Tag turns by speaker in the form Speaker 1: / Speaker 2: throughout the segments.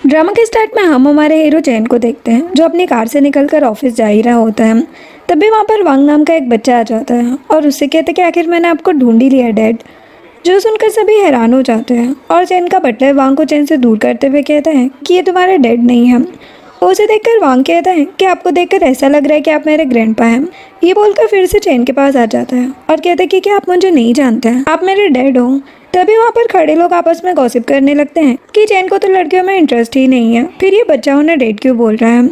Speaker 1: Drama के start में हम हमारे हीरो चैन को देखते हैं जो अपनी कार से निकलकर ऑफिस जा ही रहा होता है। तभी वहाँ पर वांग नाम का एक बच्चा आ जाता है और उससे कहते हैं कि आखिर मैंने आपको ढूंढ ही लिया डैड। जो सुनकर सभी हैरान हो जाते हैं और चैन का बटलर वांग को चैन से दूर करते हुए कहता है कि ये तुम्हारा डैड नहीं है। उसे देखकर वांग कहता है कि आपको देखकर ऐसा लग रहा है कि आप मेरे ग्रैंडपा हैं। ये बोलकर फिर से चैन के पास आ जाता है और कहता है कि क्या आप मुझे नहीं जानते हैं, आप मेरे डैड हो। तभी वहाँ पर खड़े लोग आपस में गॉसिप करने लगते हैं कि चैन को तो लड़कियों में इंटरेस्ट ही नहीं है, फिर ये बच्चा उन्हें डैड क्यों बोल रहा है।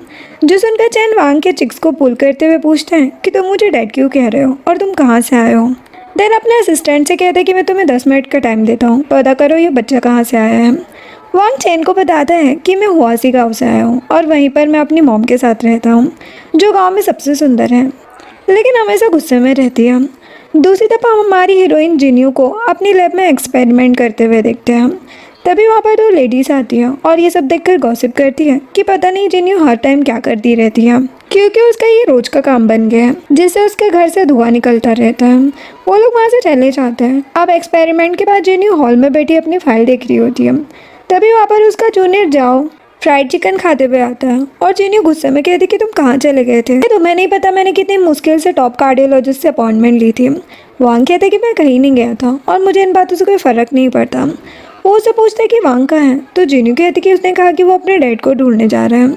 Speaker 1: जो सुनकर चैन वांग के चिक्स को पुल करते हुए पूछते हैं कि तुम मुझे डैड क्यों कह रहे हो और तुम कहाँ से आए हो। देन अपने असिस्टेंट से कहते हैं कि मैं तुम्हें 10 मिनट का टाइम देता हूँ, पता करो ये बच्चा कहाँ से आया है। वांग चैन को बताता है कि मैं हुआसी गाँव से आया हूँ और वहीं पर मैं अपनी मॉम के साथ रहता हूँ जो गाँव में सबसे सुंदर है लेकिन हमेशा गुस्से में रहती है। दूसरी तरफ हम हमारी हीरोइन जिन्यू को अपनी लैब में एक्सपेरिमेंट करते हुए देखते हैं। तभी वहाँ पर 2 लेडीज आती हैं और ये सब देखकर गॉसिप करती है कि पता नहीं जिन्यू हर टाइम क्या करती रहती है क्योंकि उसका ये रोज का काम बन गया है जिससे उसके घर से धुआं निकलता रहता है। वो लोग वहाँ से चले जाते हैं। अब एक्सपेरिमेंट के बाद जिन्यू हॉल में बैठी अपनी फाइल देख रही होती है। तभी वहाँ पर उसका जूनियर जाओ फ्राइड चिकन खाते हुए आता है और जिन्यू गुस्से में कहती कि तुम कहाँ चले गए थे, तुम्हें नहीं पता मैंने कितनी मुश्किल से टॉप कार्डियोलॉजिस्ट से अपॉइंटमेंट ली थी। वांग कहते कि मैं कहीं नहीं गया था और मुझे इन बातों से कोई फ़र्क नहीं पड़ता। वो उससे पूछता है कि वांग कहाँ है तो जिन्यू कहती कि उसने कहा कि वो अपने डैड को ढूंढने जा रहा है।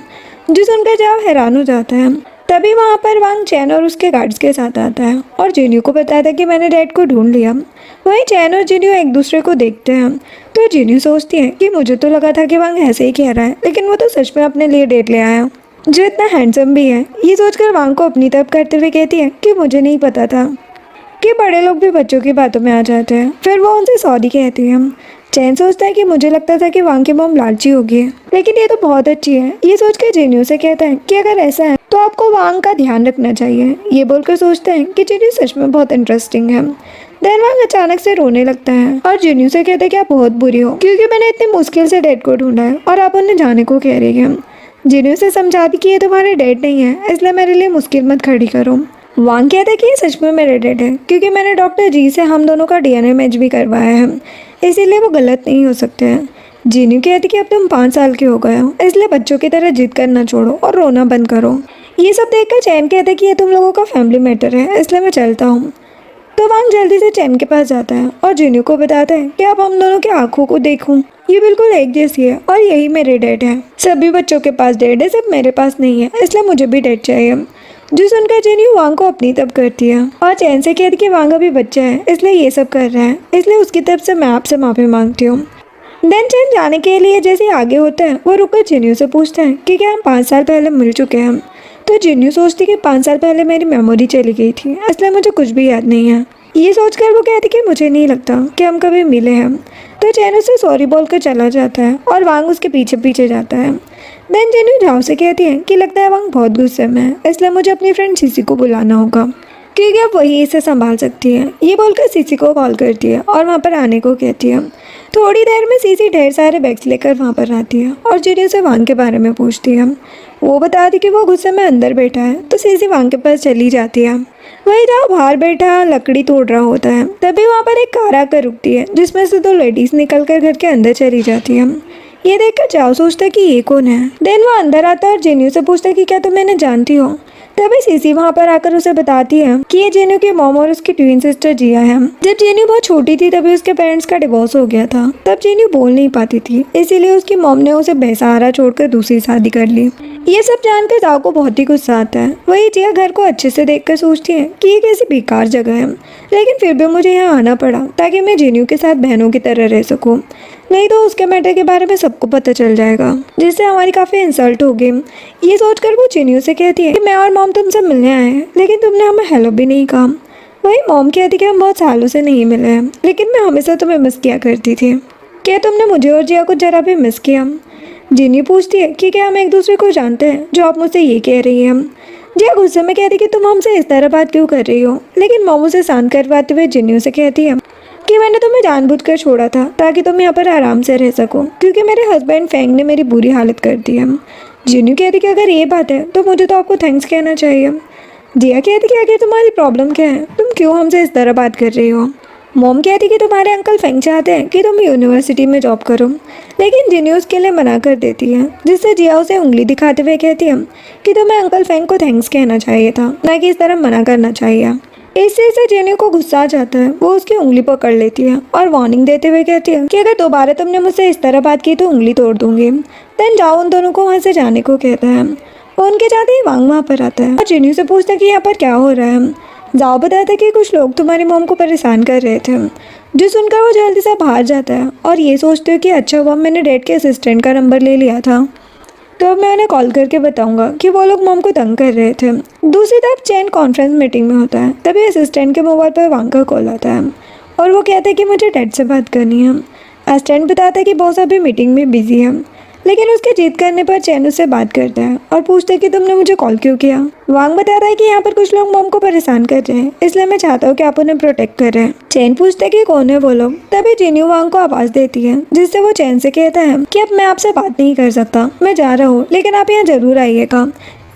Speaker 1: जो सुनकर जाओ हैरान हो जाता है। तभी वहाँ पर वांग चैन और उसके गार्ड्स के साथ आता है और जिन्यू को बताता है कि मैंने डैड को ढूंढ लिया। वहीं चैन और जिन्यू एक दूसरे को देखते हैं तो जिन्यू सोचती है कि मुझे तो लगा था कि वांग ऐसे ही कह रहा है लेकिन वो तो सच में अपने लिए डेट ले आया जो इतना हैंडसम भी है। ये सोचकर वांग को अपनी तरफ करते हुए कहती है कि मुझे नहीं पता था कि बड़े लोग भी बच्चों की बातों में आ जाते हैं। फिर वो उनसे सॉरी कहती है। चैन सोचता है कि मुझे लगता था कि वांग की मॉम लालची होगी लेकिन ये तो बहुत अच्छी है। ये सोचकर जिन्यू से कहता है कि अगर ऐसा है तो आपको वांग का ध्यान रखना चाहिए। ये बोलकर सोचते हैं कि जिन्यू सच में बहुत इंटरेस्टिंग है। देन वांग अचानक से रोने लगता है और जिन्यू से कहते हैं कि आप बहुत बुरी हो क्योंकि मैंने इतनी मुश्किल से डैड को ढूंढा है और आप उन्हें जाने को कह रही है। जिन्यू से समझाती कि ये तुम्हारे डैड नहीं है इसलिए मेरे लिए मुश्किल मत खड़ी करो। वांग कहता है कि ये सच में मेरे डैड है क्योंकि मैंने डॉक्टर जी से हम दोनों का डीएनए मैच भी करवाया है इसीलिए वो गलत नहीं हो सकते हैं। जिन्यू कहती कि अब तुम 5 साल के हो गए हो इसलिए बच्चों की तरह जिद करना छोड़ो और रोना बंद करो। ये सब देखकर चैन कहते कि ये तुम लोगों का फैमिली मैटर है इसलिए मैं चलता हूँ। तो वांग जल्दी से चैन के पास जाता है और जिन्यू को बताता है कि अब हम दोनों की आंखों को देखूं, ये बिल्कुल एक जैसी है और यही मेरे डैड है। सभी बच्चों के पास डैड है सिर्फ मेरे पास नहीं है इसलिए मुझे भी डैड चाहिए। जो सुनकर जिन्यू वांग को अपनी तरफ करती है और चैन से कहती कि वांग अभी बच्चा है इसलिए ये सब कर रहा है इसलिए उसकी तरफ से मैं आपसे माफ़ी मांगती हूँ। देन चैन जाने के लिए जैसे आगे होता है वो रुककर जिन्यू से पूछता है कि क्या हम 5 साल पहले मिल चुके हैं। तो जिन्यू सोचती कि 5 साल पहले मेरी मेमोरी चली गई थी इसलिए मुझे कुछ भी याद नहीं है। ये सोचकर वो कहती कि मुझे नहीं लगता कि हम कभी मिले हैं। तो चैन उससे सॉरी बोलकर चला जाता है और वांग उसके पीछे पीछे जाता है। देन जिन्यू जाओ से कहती है कि लगता है वांग बहुत गुस्से में है इसलिए मुझे अपनी फ्रेंड सीसी को बुलाना होगा क्योंकि अब वही इसे संभाल सकती है। ये बोलकर सीसी को कॉल करती है और वहाँ पर आने को कहती है। थोड़ी देर में सीसी ढेर सारे बैग्स लेकर वहाँ पर आती है और जिन्यू से वांग के बारे में पूछती है। वो बताती कि वो गुस्से में अंदर बैठा है तो सीसी वांग के पास चली जाती है। वही जहाँ बाहर बैठा लकड़ी तोड़ रहा होता है। तभी वहाँ पर एक कार आकर रुकती है जिसमें से 2 लेडीज निकलकर घर के अंदर चली जाती है। ये देखकर जाओ सोचता है कि ये कौन है। देन वो अंदर आता है और जिन्यू से पूछता है कि क्या तुम मैंने जानती हो। तभी सीसी वहाँ पर आकर उसे बताती है कि ये जिन्यू की मॉम और उसकी ट्विन सिस्टर जिया है। जब जिन्यू बहुत छोटी थी तभी उसके पेरेंट्स का डिवोर्स हो गया था। तब जिन्यू बोल नहीं पाती थी इसीलिए उसकी मॉम ने उसे बेसहारा छोड़कर दूसरी शादी कर ली। ये सब जानकर जाओ को बहुत ही गुस्सा आता है। वही जिया घर को अच्छे से देखकर सोचती है कि ये कैसी बेकार जगह है लेकिन फिर भी मुझे यहाँ आना पड़ा ताकि मैं जिन्यू के साथ बहनों की तरह रह सकूँ, नहीं तो उसके मैटर के बारे में सबको पता चल जाएगा जिससे हमारी काफ़ी इंसल्ट होगी। ये सोचकर वो जिन्यू से कहती है कि मैं और मॉम तुमसे मिलने आए हैं लेकिन तुमने हमें हेलो भी नहीं कहा। वही मॉम कहती कि हम बहुत सालों से नहीं मिले हैं लेकिन मैं हमेशा तुम्हें मिस किया करती थी। क्या तुमने मुझे और जिया को जरा भी मिस किया। जिन्यू पूछती है कि क्या हम एक दूसरे को जानते हैं जो आप मुझसे ये कह रही हैं। जिया गुस्से में कहती कि तुम हमसे इस तरह बात क्यों कर रही हो। लेकिन मॉम उसे शांत करवाते हुए जिन्यू से कहती है कि मैंने तुम्हें जानबूझकर छोड़ा था ताकि तुम यहाँ पर आराम से रह सको क्योंकि मेरे हस्बैंड फैंग ने मेरी बुरी हालत कर दी है। जिन्यू कहती कि अगर ये बात है तो मुझे तो आपको थैंक्स कहना चाहिए। जिया कहती कि आखिर तुम्हारी प्रॉब्लम क्या है, तुम क्यों हमसे इस तरह बात कर रही हो। मॉम कहती कि तुम्हारे अंकल फेंग चाहते हैं कि तुम यूनिवर्सिटी में जॉब करो, लेकिन जिन्नी उसके लिए मना कर देती है, जिससे जिया उसे उंगली दिखाते हुए कहती है कि तुम्हें अंकल फेंग को थैंक्स कहना चाहिए था, ना कि इस तरह मना करना चाहिए। इससे से जेनी को गुस्सा आ जाता है। वो उसकी उंगली पकड़ लेती है और वार्निंग देते हुए कहती है कि अगर दोबारा तुमने मुझसे इस तरह बात की तो उंगली तोड़ दूंगी। देन जाओ उन दोनों को वहाँ से जाने को कहता है। वो उनके जाते ही वांग वहाँ पर आता है और जेनी से पूछता है कि यहाँ पर क्या हो रहा है। जाओ बताता है कि कुछ लोग तुम्हारी मॉम को परेशान कर रहे थे, जो सुनकर वो जल्दी से बाहर जाता है और ये सोचते हो कि अच्छा हुआ मैंने डैड के असिस्टेंट का नंबर ले लिया था, तो अब मैं उन्हें कॉल करके बताऊंगा कि वो लोग मॉम को तंग कर रहे थे। दूसरी तरफ चैन कॉन्फ्रेंस मीटिंग में होता है। तभी असिस्टेंट के मोबाइल पर वांग का कॉल आता है और वो कहता है कि मुझे डैड से बात करनी है। असिस्टेंट बताता है कि बॉस अभी मीटिंग में बिजी है, लेकिन उसके जिद करने पर चैन उससे बात करता है और पूछता है कि तुमने मुझे कॉल क्यों किया। वांग बताता है कि यहाँ पर कुछ लोग मॉम को परेशान कर रहे हैं, इसलिए मैं चाहता हूँ कि आप उन्हें प्रोटेक्ट करें। चैन पूछता है कि कौन है वो लोग। तभी जिन्यू वांग को आवाज़ देती है, जिससे वो चैन से कहता है कि अब मैं आपसे बात नहीं कर सकता, मैं जा रहा हूँ, लेकिन आप यहाँ ज़रूर आइएगा।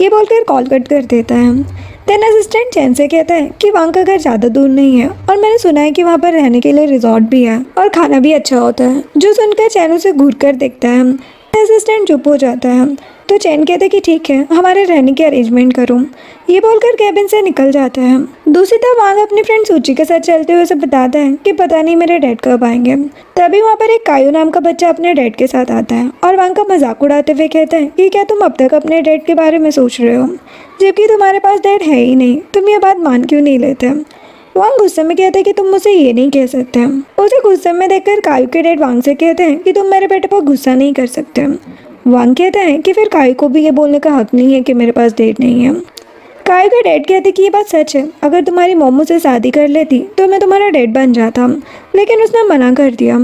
Speaker 1: ये बोलकर कॉल कट कर देता है। देन असिस्टेंट चैन से कहता है कि वांग का घर ज़्यादा दूर नहीं है और मैंने सुना है कि वहाँ पर रहने के लिए रिजॉर्ट भी है और खाना भी अच्छा होता है। जो सुनकर चैन उसे घूर कर देखता है। असिस्टेंट चुप हो जाता है तो चैन कहते कि ठीक है, हमारे रहने की अरेंजमेंट करो। ये बोलकर कैबिन से निकल जाता है। दूसरी तरफ वांग अपनी फ्रेंड सूची के साथ चलते हुए उसे बताता है कि पता नहीं मेरे डैड कब आएंगे। तभी वहाँ पर एक कायू नाम का बच्चा अपने डैड के साथ आता है और वांग का मजाक उड़ाते हुए कहता है कि क्या तुम अब तक अपने डैड के बारे में सोच रहे हो, जबकि तुम्हारे पास डैड है ही नहीं, तुम ये बात मान क्यों नहीं लेते। वांग गुस्से में कहते हैं कि तुम मुझसे ये नहीं कह सकते। उसे गुस्से में देखकर कायू के डैड वांग से कहते हैं कि तुम मेरे बेटे पर गुस्सा नहीं कर सकते। वांग कहता है कि फिर कायू को भी ये बोलने का हक नहीं है कि मेरे पास डैड नहीं है। कायू के डैड कहते कि ये बात सच है, अगर तुम्हारी मॉम से शादी कर लेती तो मैं तुम्हारा डैड बन जाता, लेकिन उसने मना कर दिया।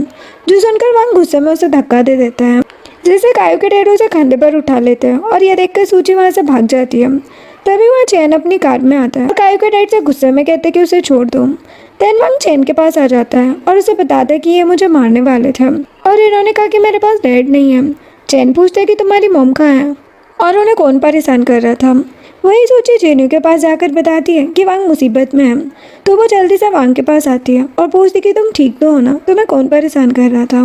Speaker 1: जो सुनकर वांग गुस्से में उसे धक्का दे देता है, जिससे कायू के डैड उसे कंधे पर उठा लेते हैं और यह देखकर सूची वहाँ से भाग जाती है। तभी वह चैन अपनी कार में आता है और कायू के डैड से गुस्से में कहते कि उसे छोड़ दो। देन वांग चैन के पास आ जाता है और उसे बताता है कि ये मुझे मारने वाले थे और इन्होंने कहा कि मेरे पास डैड नहीं है। चैन पूछता है कि तुम्हारी मॉम कहाँ है और उन्हें कौन परेशान कर रहा था। वही सूची जेन्यू के पास जाकर बताती है कि वांग मुसीबत में है, तो वो जल्दी से वांग के पास आती है और पूछती कि तुम ठीक तो हो ना, तुम्हें कौन परेशान कर रहा था।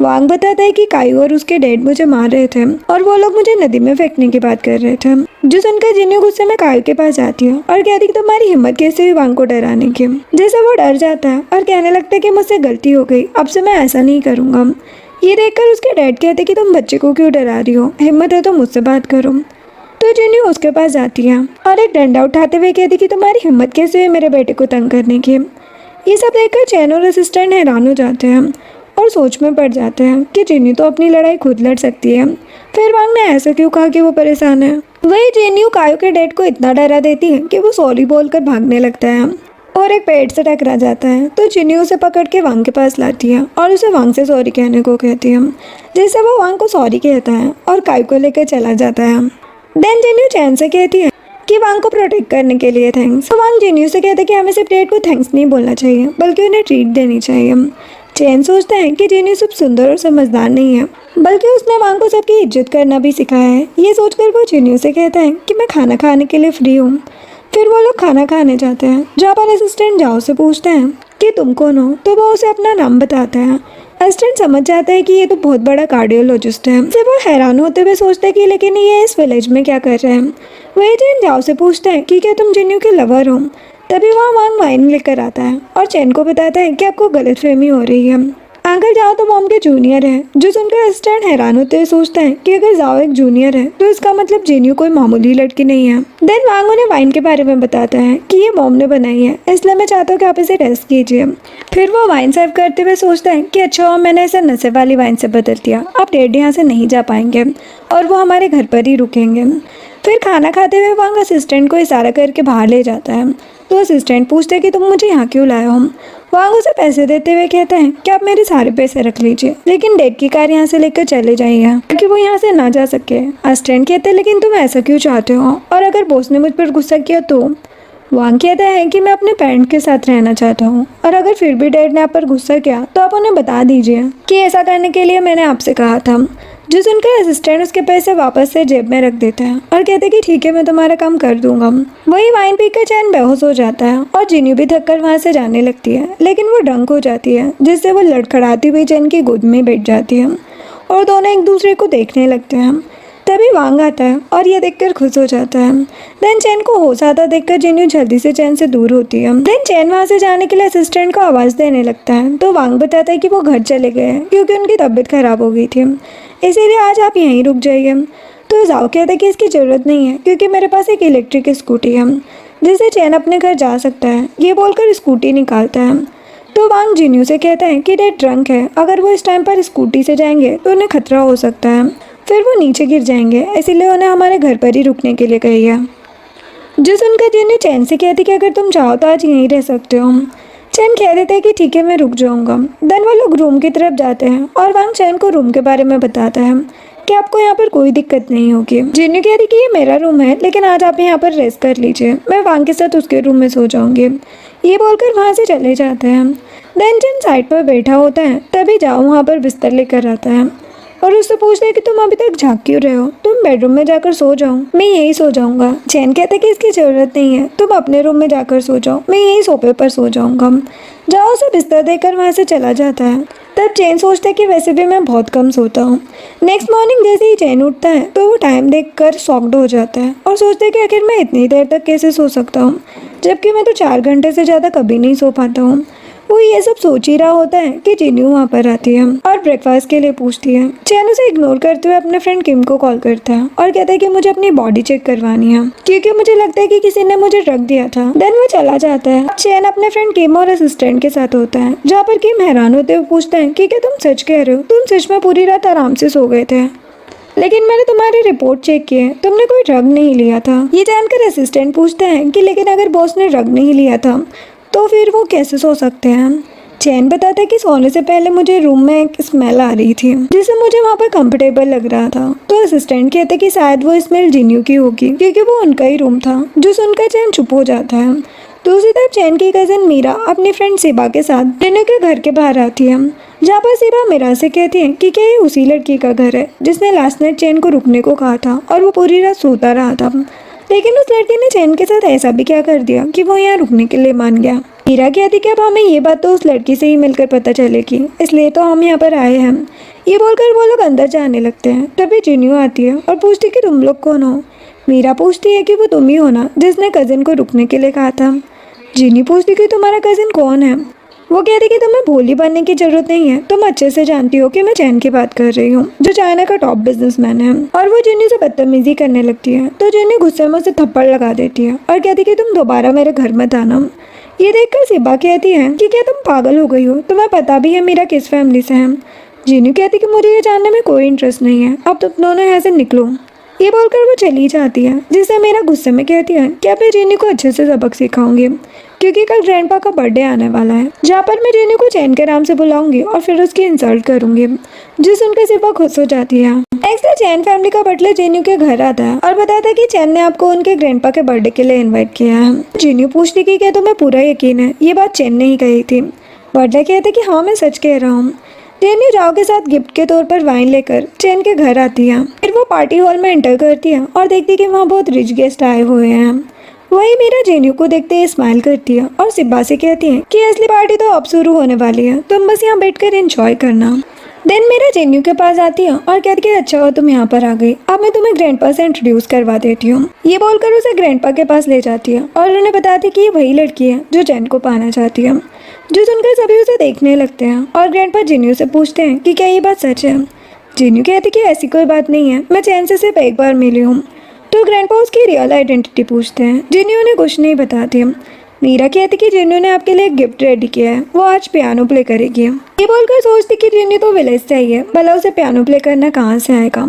Speaker 1: वांग बताता है कि कायू और उसके डैड मुझे मार रहे थे और वो लोग मुझे नदी में फेंकने की बात कर रहे थे। जो सुनकर जिन्यू गुस्से में कायू के पास जाती है और कहती कि तुम्हारी हिम्मत कैसे हुई वांग को डराने की। जैसे वो डर जाता है और कहने लगता है कि मुझसे गलती हो गई, अब से मैं ऐसा नहीं करूँगा। ये देखकर उसके डैड कहते कि तुम बच्चे को क्यों डरा रही हो, हिम्मत है तो मुझसे बात करो। तो जिन्यू उसके पास जाती है और एक डंडा उठाते हुए कहती कि तुम्हारी हिम्मत कैसे हुई मेरे बेटे को तंग करने की। ये सब देखकर चैन और असिस्टेंट हैरान हो जाते हैं और सोच में पड़ जाते हैं कि जिन्यू तो अपनी लड़ाई खुद लड़ सकती है, फिर वांग ने ऐसा क्यों कहा कि वो परेशान है। वही जिन्यू कायू के डैड को इतना डरा देती है कि वो सॉरी बोलकर भागने लगता है और एक पेड़ से टकरा जाता है। तो जिन्यू उसे पकड़ के वांग के पास लाती है और उसे वांग से सॉरी कहने को कहती है, जिससे वो वांग को सॉरी कहता है और कायू को लेकर चला जाता है। देन जिन्यू चैन से कहती है कि वांग को प्रोटेक्ट करने के लिए थैंक्स। तो वांग जिन्यू से कहते हैं कि हमें सिर्फ डैड को थैंक्स नहीं बोलना चाहिए, बल्कि उन्हें ट्रीट देनी चाहिए। चैन सोचता है कि जिन्यू सिर्फ सुंदर और समझदार नहीं है, बल्कि उसने वांग को सबकी इज्जत करना भी सिखाया है। ये सोचकर वो जिन्यू से कहता है कि मैं खाना खाने के लिए फ्री हूँ। फिर वो लोग खाना खाने जाते हैं, जहाँ पर असिस्टेंट जाओ से पूछते हैं कि तुम कौन हो, तो वो उसे अपना नाम बताता है। असिस्टेंट समझ जाता है कि ये तो बहुत बड़ा कार्डियोलॉजिस्ट है। फिर वो हैरान होते हुए सोचते हैं कि लेकिन ये इस विलेज में क्या कर रहे हैं। वही चैन जाओ से पूछता है कि क्या तुम जिन्यू के लवर हो। तभी वहाँ वांग वाइन लेकर आता है और चैन को बताता है कि आपको गलतफहमी हो रही है, अंकल जाओ तो मॉम के जूनियर है। जो सुनकर असिस्टेंट हैरान होते हुए सोचता है कि अगर जाओ एक जूनियर है तो इसका मतलब जिन्यू कोई मामूली लड़की नहीं है। देन वांग उन्हें वाइन के बारे में बताता है कि ये मॉम ने बनाई है, इसलिए मैं चाहता हूँ कि आप इसे टेस्ट कीजिए। फिर वो वाइन सर्व करते हुए सोचता है कि अच्छा हुआ मैंने इसे नशे वाली वाइन से बदल दिया, अब डैड यहाँ से नहीं जा पाएंगे और वो हमारे घर पर ही रुकेंगे। फिर खाना खाते हुए वांग असिस्टेंट को इशारा करके बाहर ले जाता है। तो असिस्टेंट पूछते हैं कि तुम मुझे यहाँ क्यों लाए हो। वांग उसे पैसे देते हुए कहता है कि आप मेरे सारे पैसे रख लीजिए, लेकिन डैड की कार यहाँ से लेकर चले जाइए क्योंकि वो यहाँ से ना जा सके। असिस्टेंट कहते हैं लेकिन तुम ऐसा क्यों चाहते हो, और अगर बॉस ने मुझ पर गुस्सा किया तो। वांग कहता है कि मैं अपने पेरेंट के साथ रहना चाहता हूँ, और अगर फिर भी डैड ने आप पर गुस्सा किया तो आप उन्हें बता दीजिए कि ऐसा करने के लिए मैंने आपसे कहा था। जो सुनकर असिस्टेंट उसके पैसे वापस से जेब में रख देता है और कहते कि ठीक है, मैं तुम्हारा काम कर दूंगा। वही वाइन पीकर चैन बेहोश हो जाता है और जिन्यू भी थककर वहां से जाने लगती है, लेकिन वो ड्रंक हो जाती है, जिससे वो लड़खड़ाती हुई चैन की गोद में बैठ जाती है और दोनों एक दूसरे को देखने लगते हैं। तभी वांग आता है और ये देखकर खुश हो जाता है। देन चैन को होश आता देखकर जिन्यू जल्दी से चैन से दूर होती है। देन चैन वहाँ से जाने के लिए असिस्टेंट को आवाज़ देने लगता है, तो वांग बताता है कि वो घर चले गए हैं क्योंकि उनकी तबीयत खराब हो गई थी, इसीलिए आज आप यहीं रुक जाइए। तो जाओ कहता है कि इसकी ज़रूरत नहीं है क्योंकि मेरे पास एक इलेक्ट्रिक स्कूटी है जिससे चैन अपने घर जा सकता है। ये बोलकर स्कूटी निकालता है। तो वांग जिन्यू से कहता है कि डैड ड्रंक है, अगर वो इस टाइम पर स्कूटी से जाएंगे तो उन्हें खतरा हो सकता है, फिर वो नीचे गिर जाएंगे, इसीलिए उन्हें हमारे घर पर ही रुकने के लिए कही है। जो सुनकर जिन्यू चैन से कहती कि अगर तुम चाहो तो आज यहीं रह सकते हो। चैन कह देते हैं कि ठीक है, मैं रुक जाऊंगा। देन वो लोग रूम की तरफ जाते हैं और वांग चैन को रूम के बारे में बताता है कि आपको यहाँ पर कोई दिक्कत नहीं होगी। जिन्यू कह रही कि ये मेरा रूम है, लेकिन आज आप यहाँ पर रेस्ट कर लीजिए, मैं वांग के साथ उसके रूम में सो जाऊंगी। ये बोलकर वहाँ से चले जाते हैं। देन चैन साइड पर बैठा होता है, तभी जाओ वहाँ पर बिस्तर लेकर आता है और उससे पूछते हैं कि तुम अभी तक जाग क्यों रहे हो, तुम बेडरूम में जाकर सो जाओ, मैं यहीं सो जाऊंगा। चैन कहते कि इसकी ज़रूरत नहीं है, तुम अपने रूम में जाकर सो जाओ, मैं यहीं सोफे पर सो जाऊंगा। जाओ उसे बिस्तर देकर वहाँ से चला जाता है। तब चैन सोचता है कि वैसे भी मैं बहुत कम सोता हूँ। नेक्स्ट मॉर्निंग जैसे ही चैन उठता है तो वो टाइम देखकर शॉक्ड हो जाता है और सोचता है कि आखिर मैं इतनी देर तक कैसे सो सकता हूँ, जबकि मैं तो 4 घंटे से ज़्यादा कभी नहीं सो पाता हूँ। वो ये सब सोच ही रहा होता है कि जिन्यू वहाँ पर आती है और ब्रेकफास्ट के लिए पूछती है। चैन उसे इग्नोर करते हुए अपने फ्रेंड किम को कॉल करता है और कहता है कि मुझे अपनी बॉडी चेक करवानी है क्योंकि मुझे लगता है कि किसी ने मुझे ड्रग दिया था। देन वो चला जाता है। चैन अपने फ्रेंड किम और असिस्टेंट के साथ होता है, जहाँ पर किम हैरान होते हुए पूछता है कि क्या तुम सच कह रहे हो, तुम सच में पूरी रात आराम से सो गए थे? लेकिन मैंने तुम्हारी रिपोर्ट चेक की है, तुमने कोई ड्रग नहीं लिया था। ये जानकर असिस्टेंट पूछता है कि लेकिन अगर बॉस ने ड्रग नहीं लिया था तो फिर वो कैसे सो सकते हैं? चैन बताता है कि सोने से पहले मुझे रूम में एक स्मेल आ रही थी जिससे मुझे वहाँ पर कंफर्टेबल लग रहा था। तो असिस्टेंट कहते कि शायद वो स्मेल जिन्यू की होगी क्योंकि वो उनका ही रूम था। जो सुनकर चैन चुप हो जाता है। दूसरी तरफ चैन की कजिन मीरा अपनी फ्रेंड सिबा के साथ जिन्यू के घर के बाहर आती है, जहाँ पर सिबा मीरा से कहती है कि क्या ये उसी लड़की का घर है जिसने लास्ट नाइट चैन को रुकने को कहा था और वो पूरी रात सोता रहा था। लेकिन उस लड़की ने चैन के साथ ऐसा भी क्या कर दिया कि वो यहाँ रुकने के लिए मान गया। मीरा कहती कि अब हमें ये बात तो उस लड़की से ही मिलकर पता चलेगी, इसलिए तो हम यहाँ पर आए हैं। ये बोलकर वो लोग अंदर जाने लगते हैं। तभी जिन्यू आती है और पूछती कि तुम लोग कौन हो। मीरा पूछती है कि वो तुम ही हो ना जिसने कजिन को रुकने के लिए कहा था। जिन्यू पूछती कि तुम्हारा कजिन कौन है। वो कहती कि तुम्हें भोली बनने की जरूरत नहीं है, तुम अच्छे से जानती हो कि मैं चैन की बात कर रही हूँ, जो चाइना का टॉप बिजनेसमैन है। और वो जिन्यू से बदतमीजी करने लगती है, तो जिन्यू गुस्से में उसे थप्पड़ लगा देती है और कहती कि तुम दोबारा मेरे घर मत आना। ये देखकर सिबा कहती है कि क्या तुम पागल हो गई हो, तुम्हें पता भी है मेरा किस फैमिली से है। जिन्यू कहती कि मुझे ये जानने में कोई इंटरेस्ट नहीं है, अब तुम दोनों यहाँ से निकलो। ये बोलकर वो चली जाती है, जिससे मेरा गुस्से में कहती है कि अब मैं जिन्यू को अच्छे से सबक सिखाऊंगी क्योंकि कल ग्रैंडपा का बर्थडे आने वाला है, जहाँ पर मैं जिन्यू को चैन के नाम से बुलाऊंगी और फिर उसकी इंसल्ट करूंगी, जो सुनकर सिबा खुश हो जाती है। नेक्स्ट डे चैन फैमिली का बटलर जिन्यू के घर आता है और बताता है कि चैन ने आपको उनके ग्रैंडपा के बर्थडे के लिए इन्वाइट किया है। जिन्यू पूछती कि क्या तुम्हें पूरा यकीन है, ये बात चैन ने ही कही थी। बटलर कहते कि हाँ मैं सच कह रहा हूँ। जिन्यू जाओ के साथ गिफ्ट के तौर पर वाइन लेकर चैन के घर आती है। फिर वो पार्टी हॉल में एंटर करती है और देखती कि वहाँ बहुत रिच गेस्ट आए हुए हैं। वही मीरा जिन्यू को देखते ही स्माइल करती है और सिब्बा से कहती है कि असली पार्टी तो अब शुरू होने वाली है, तुम बस यहाँ बैठकर एंजॉय करना। देन मीरा जिन्यू के पास आती है और कहती है अच्छा हो तुम यहाँ पर आ गई, अब मैं तुम्हें ग्रैंडपा से इंट्रोड्यूस करवा देती हूँ। ये बोलकर उसे ग्रैंडपा के पास ले जाती है और उन्हें बताती कि ये वही लड़की है जो चैन को पाना चाहती है। जो सुनकर सभी उसे देखने लगते हैं और ग्रैंडपा जिन्यू से पूछते हैं कि क्या ये बात सच है। जिन्यू कहती कि ऐसी कोई बात नहीं है, मैं चैन से सिर्फ एक बार मिली हूँ। तो ग्रैंडपा उसकी रियल आइडेंटिटी पूछते हैं। जिन्यू उन्हें कुछ नहीं बताती। मीरा कहती कि जिन्यू ने आपके लिए एक गिफ्ट रेडी किया है, वो आज पियानो प्ले करेगी। ये बोलकर सोचती कि जिन्यू तो विलेज से आई है, भला उसे पियानो प्ले करना कहाँ से आएगा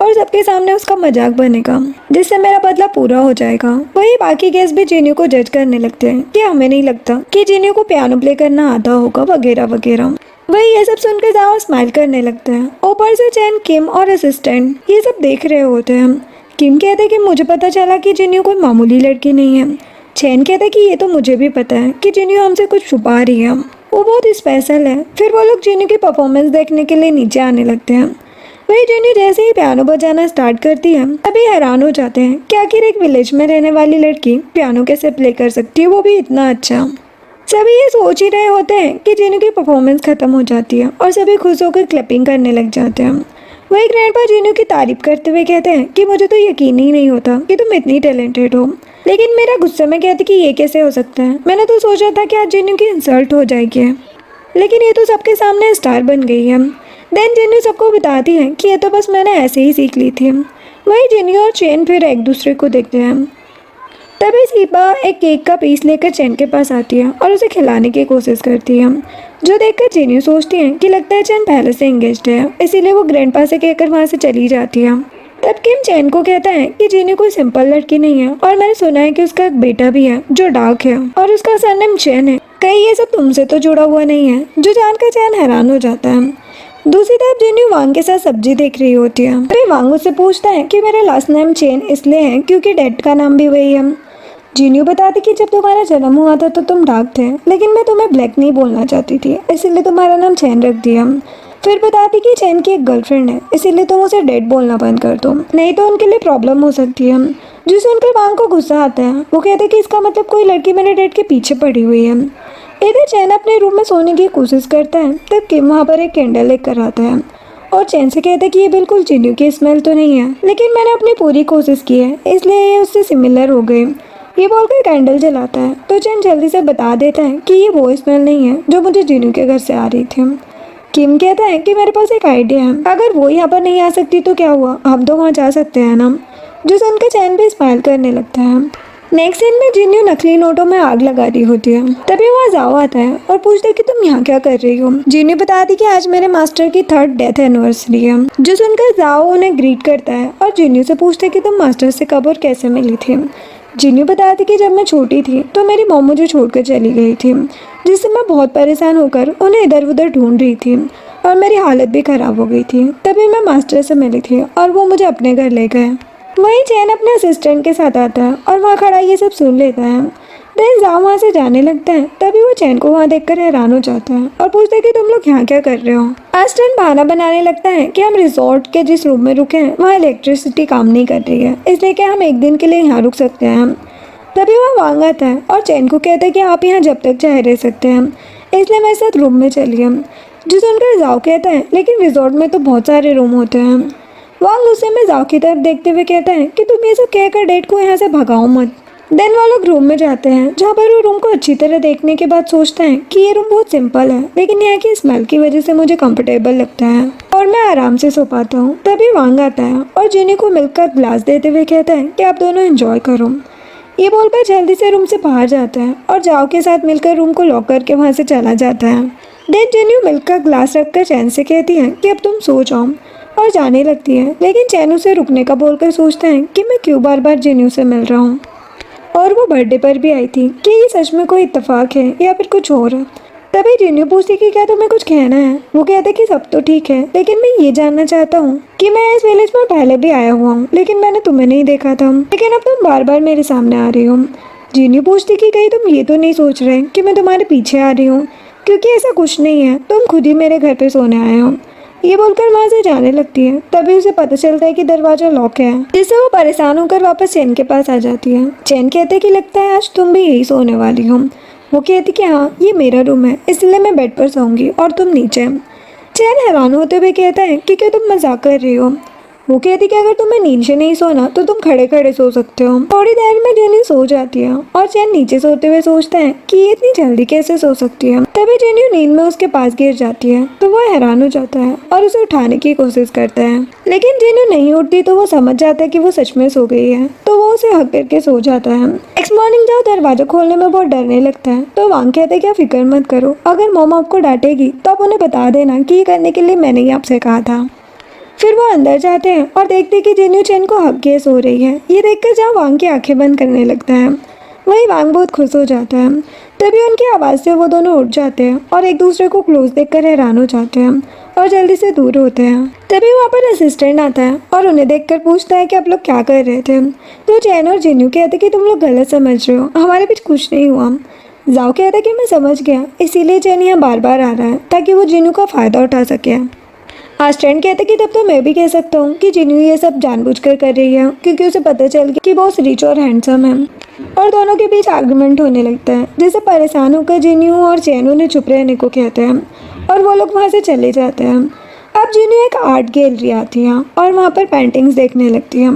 Speaker 1: और सबके सामने उसका मजाक बनेगा, जिससे मेरा बदला पूरा हो जाएगा। वही बाकी गेस्ट भी जिन्यू को जज करने लगते हैं कि हमें नहीं लगता कि जिन्यू को पियानो प्ले करना आता होगा वगैरह वगैरह। वही ये सब सुनकर जाओ स्माइल करने लगते हैं। ऊपर से चैन, किम और असिस्टेंट ये सब देख रहे होते हैं। किम कहते हैं कि मुझे पता चला कि जिन्यू कोई मामूली लड़की नहीं है। चैन कहता है कि ये तो मुझे भी पता है कि जिन्यू हमसे कुछ छुपा रही है, वो बहुत स्पेशल है। फिर वो लोग जिन्यू की परफॉर्मेंस देखने के लिए नीचे आने लगते हैं। वही जिन्हों जैसे ही पियानो बजाना स्टार्ट करती है तभी हैरान हो जाते हैं कि आखिर एक विलेज में रहने वाली लड़की पियानो कैसे प्ले कर सकती है, वो भी इतना अच्छा। सभी ये सोच ही रहे होते हैं कि जिन्हों की परफॉर्मेंस खत्म हो जाती है और सभी खुश होकर क्लैपिंग करने लग जाते हैं। वही ग्रैंडपा जिन्हों की तारीफ करते हुए कहते हैं कि मुझे तो यकीन ही नहीं होता कि तुम इतनी टैलेंटेड हो। लेकिन मेरा गुस्से में कहती कि ये कैसे हो सकता है, मैंने तो सोचा था कि आज जिन्हों की इंसल्ट हो जाएगी, लेकिन ये तो सबके सामने स्टार बन गई है। देन जिन्हों सबको बताती है कि ये तो बस मैंने ऐसे ही सीख ली थी। वही जिन्हों और चैन फिर एक दूसरे को देखते हैं। तभी सीपा एक केक का पीस लेकर चैन के पास आती है और उसे खिलाने की कोशिश करती है, जो देखकर जिन्हों सोचती है कि लगता है चैन पहले से एंगेज्ड है, इसीलिए वो ग्रैंडपा से कहकर वहाँ से चली जाती है। तब किम चैन को कहता है कि जिन्हों कोई सिंपल लड़की नहीं है और मैंने सुना है कि उसका एक बेटा भी है जो डार्क है और उसका सरनेम चैन है, कहीं ये सब तुमसे तो जुड़ा हुआ नहीं है, जो जानकर चैन हैरान हो जाता है। दूसरी तरफ जिन्हों वांग के साथ सब्जी देख रही होती है। अरे वांग उससे पूछता है कि मेरा लास्ट नेम चैन इसलिए है क्योंकि डैड का नाम भी वही है। जिन्हों बताती कि जब तुम्हारा जन्म हुआ था तो तुम डार्क थे, लेकिन मैं तुम्हें ब्लैक नहीं बोलना चाहती थी, इसीलिए तुम्हारा नाम चैन रख दिया। फिर बताती कि चैन की एक गर्लफ्रेंड है, इसीलिए तुम उसे डैड बोलना बंद कर दो, नहीं तो उनके लिए प्रॉब्लम हो सकती है। जो सुनकर वांग को गुस्सा आता है, वो कहते हैं कि इसका मतलब कोई लड़की मेरे डैड के पीछे पड़ी हुई है। इधर चैन अपने रूम में सोने की कोशिश करता है, तब किम वहाँ पर एक कैंडल लेकर आता है और चैन से कहता है कि ये बिल्कुल जिन्हों की स्मेल तो नहीं है, लेकिन मैंने अपनी पूरी कोशिश की है, इसलिए ये उससे सिमिलर हो गई। ये बोलकर कैंडल जलाता है तो चैन जल्दी से बता देता है कि ये वो स्मेल नहीं है जो मुझे जिन्हों के घर से आ रही थी। किम कहता है कि मेरे पास एक आइडिया है, अगर वो यहाँ पर नहीं आ सकती तो क्या हुआ, हम तो वहाँ जा सकते हैं ना। जो सुनकर चैन भी स्माइल करने लगता है। नेक्स्ट सीन में जिन्हों नकली नोटों में आग लगा रही होती है, तभी वहाँ जाओ आता है और पूछता है कि तुम यहाँ क्या कर रही हो। जिन्हों बताती कि आज मेरे मास्टर की 3rd डेथ एनिवर्सरी है। जो सुनकर जाओ उन्हें ग्रीट करता है और जिन्हों से पूछता है कि तुम मास्टर से कब और कैसे मिली थी। जिन्हों बताती कि जब मैं छोटी थी तो मेरी मॉम मुझे छोड़कर चली गई थी, जिससे मैं बहुत परेशान होकर उन्हें इधर उधर ढूंढ रही थी और मेरी हालत भी ख़राब हो गई थी। तभी मैं मास्टर से मिली थी और वो मुझे अपने घर ले गए। वहीं चैन अपने असिस्टेंट के साथ आता है और वहाँ खड़ा ये सब सुन लेता है। देन जाओ वहाँ से जाने लगता है, तभी वो चैन को वहाँ देखकर हैरान हो जाता है और पूछता है कि तुम लोग यहाँ क्या कर रहे हो। असिस्टेंट बहाना बनाने लगता है कि हम रिजॉर्ट के जिस रूम में रुके हैं वहाँ इलेक्ट्रिसिटी काम नहीं कर रही है, इसलिए कि हम एक दिन के लिए यहाँ रुक सकते हैं। तभी वह वांग आता है और चैन को कहता है कि आप यहाँ जब तक चाहे रह सकते हैं, इसलिए मेरे साथ रूम में चलिए। जो सुनकर जाओ कहता है लेकिन रिजॉर्ट में तो बहुत सारे रूम होते हैं। वांग गुस्से में जाओ की तरफ देखते हुए कहता है कि तुम ये सब कहकर डेट को यहाँ से भगाओ मत। देन वो लोग रूम में जाते हैं, जहाँ पर वो रूम को अच्छी तरह देखने के बाद सोचते हैं कि ये रूम बहुत सिंपल है, लेकिन यहाँ की स्मेल की वजह से मुझे कंफर्टेबल लगता है और मैं आराम से सो पाता हूँ। तभी वांग आता है और जिन्हों को मिल्क का ग्लास देते हुए कहता है कि आप दोनों एंजॉय करो। ये बोलकर जल्दी से रूम से बाहर जाता है और जाओ के साथ मिलकर रूम को लॉक करके वहाँ से चला जाता है। देन जिन्हों मिल्क का ग्लास रखकर चैन से कहती है कि अब तुम सो जाओ और जाने लगती है, लेकिन चैन उसे रुकने का बोलकर सोचता है कि मैं क्यों बार बार जिन्हों से मिल रहा हूँ और वो बर्थडे पर भी आई थी, कि ये सच में कोई इत्तेफाक है या फिर कुछ और है। तभी जिन्हों पूछती कि क्या तुम्हें कुछ कहना है। वो कहते कि सब तो ठीक है, लेकिन मैं ये जानना चाहता हूँ कि मैं इस विलेज में पहले भी आया हुआ हूँ, लेकिन मैंने तुम्हें नहीं देखा था, लेकिन अब तुम बार बार मेरे सामने आ रही हो। जिन्हों पूछती कि कहीं तुम ये तो नहीं सोच रहे कि मैं तुम्हारे पीछे आ रही हूँ, क्योंकि ऐसा कुछ नहीं है, तुम खुद ही मेरे घर पे सोने आए हो। ये बोलकर वहाँ से जाने लगती है। तभी उसे पता चलता है कि दरवाजा लॉक है, जिससे वो परेशान होकर वापस चैन के पास आ जाती है। चैन कहते हैं कि लगता है आज तुम भी यही सोने वाली हो। वो कहती कि हाँ, ये मेरा रूम है, इसलिए मैं बेड पर सोऊंगी और तुम नीचे। चैन हैरान होते हुए कहता है कि क्या तुम मजाक कर रही हो। वो कहती कि अगर तुम्हें नींद से नहीं सोना तो तुम खड़े खड़े सो सकते हो। थोड़ी देर में जेनी सो जाती है और चैन नीचे सोते हुए सोचता है कि ये इतनी जल्दी कैसे सो सकती है। तभी जेनी नींद में उसके पास गिर जाती है तो वो हैरान हो जाता है और उसे उठाने की कोशिश करता है, लेकिन जेनी नहीं उठती तो वो समझ जाता है कि वो सच में सो गई है, तो वो उसे हक करके सो जाता है। नेक्स्ट मॉर्निंग जब दरवाजा खोलने में बहुत डरने लगता है तो वांग कहते हैं कि आप फिक्र मत करो, अगर मॉम आपको डांटेगी तो आप उन्हें बता देना कि ये करने के लिए मैंने ही आपसे कहा था। फिर वो अंदर जाते हैं और देखते हैं कि जिन्हों चैन को हक के सो रही है। ये देखकर जहाँ वांग की आंखें बंद करने लगता है, वही वांग बहुत खुश हो जाता है। तभी उनकी आवाज़ से वो दोनों उठ जाते हैं और एक दूसरे को क्लोज देखकर हैरान हो जाते हैं और जल्दी से दूर होते हैं। तभी वहाँ पर असिस्टेंट आता है और उन्हें देखकर पूछता है कि आप लोग क्या कर रहे थे। तो चैन और जिन्हों कहते कि तुम लोग गलत समझ रहे हो, हमारे बीच कुछ नहीं हुआ। जाओ कहता है कि मैं समझ गया, इसीलिए चैन यहाँ बार बार आ रहा है ताकि वो जिन्हों का फ़ायदा उठा सके। असिस्टेंट कहते कि तब तो मैं भी कह सकता हूँ कि जिन्यू ये सब जानबूझकर कर रही है क्योंकि उसे पता चल गया कि बॉस रिच और हैंडसम है। और दोनों के बीच आर्गुमेंट होने लगता है, जिससे परेशान होकर जिन्यू और चैन उन्हें चुप रहने को कहते हैं और वो लोग वहाँ से चले जाते हैं। अब जिन्यू एक आर्ट गैलरी आती है और वहाँ पर पेंटिंग्स देखने लगती है।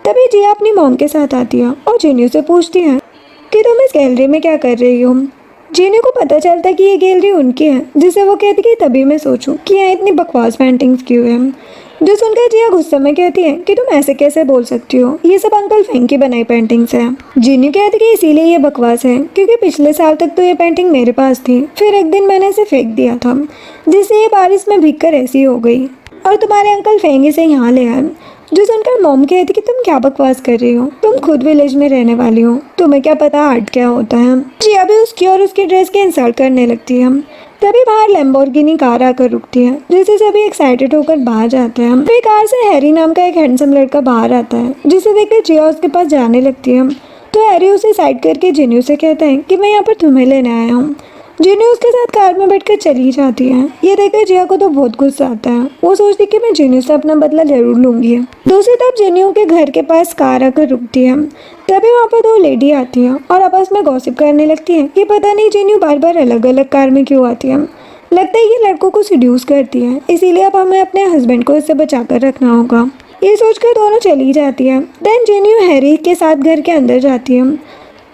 Speaker 1: तभी जिया अपनी मॉम के साथ आती है और जिन्यू से पूछती है कि तुम इस गैलरी में क्या कर रही हो। जिन्यू को पता चलता है कि ये गैलरी उनकी है, जिससे वो कहती कि तभी मैं सोचूं कि यहाँ इतनी बकवास पेंटिंग्स क्यों है। जो सुनकर जिया गुस्से में कहती है कि तुम ऐसे कैसे बोल सकती हो, ये सब अंकल फेंग की बनाई पेंटिंग्स है। जिन्यू कहती कि इसीलिए ये बकवास है क्योंकि पिछले साल तक तो ये पेंटिंग मेरे पास थी, फिर एक दिन मैंने इसे फेंक दिया था, जिससे ये बारिश में भीगकर ऐसी हो गई और तुम्हारे अंकल फेंग इसे यहाँ ले आए। जो सुनकर मॉम कहती कि तुम क्या बकवास कर रही हो, तुम खुद विलेज में रहने वाली हो, तुम्हें क्या पता आर्ट क्या होता है। जिया भी उसकी और उसकी ड्रेस के इंसल्ट करने लगती है। तभी बाहर लैम्बोर्गिनी कार आकर रुकती है, जिससे सभी एक्साइटेड होकर बाहर जाते हैं। फिर कार से हैरी नाम का एक हैंडसम लड़का बाहर आता है, जिसे देखकर जिया उसके पास जाने लगती है। तो हैरी उसे साइड करके जिन्यू से कहता है कि मैं यहाँ पर तुम्हें लेने आया हूँ। जिन्यू उसके साथ कार में बैठकर चली जाती है। ये देखकर जिया को तो बहुत गुस्सा आता है। वो सोचती कि मैं जिन्यू से अपना बदला जरूर लूंगी। दूसरी तरफ जिन्यू के घर के पास कार आकर रुकती है। तभी वहाँ पर दो लेडी आती है और आपस में गॉसिप करने लगती है कि पता नहीं जिन्यू बार बार अलग अलग कार में क्यों आती है। लगता है ये लड़कों को सिड्यूस करती है, इसीलिए अब हमें अपने हस्बैंड को इससे बचा कर रखना होगा। ये सोचकर दोनों चली जाती है। देन जिन्यू हैरी के साथ घर के अंदर जाती है।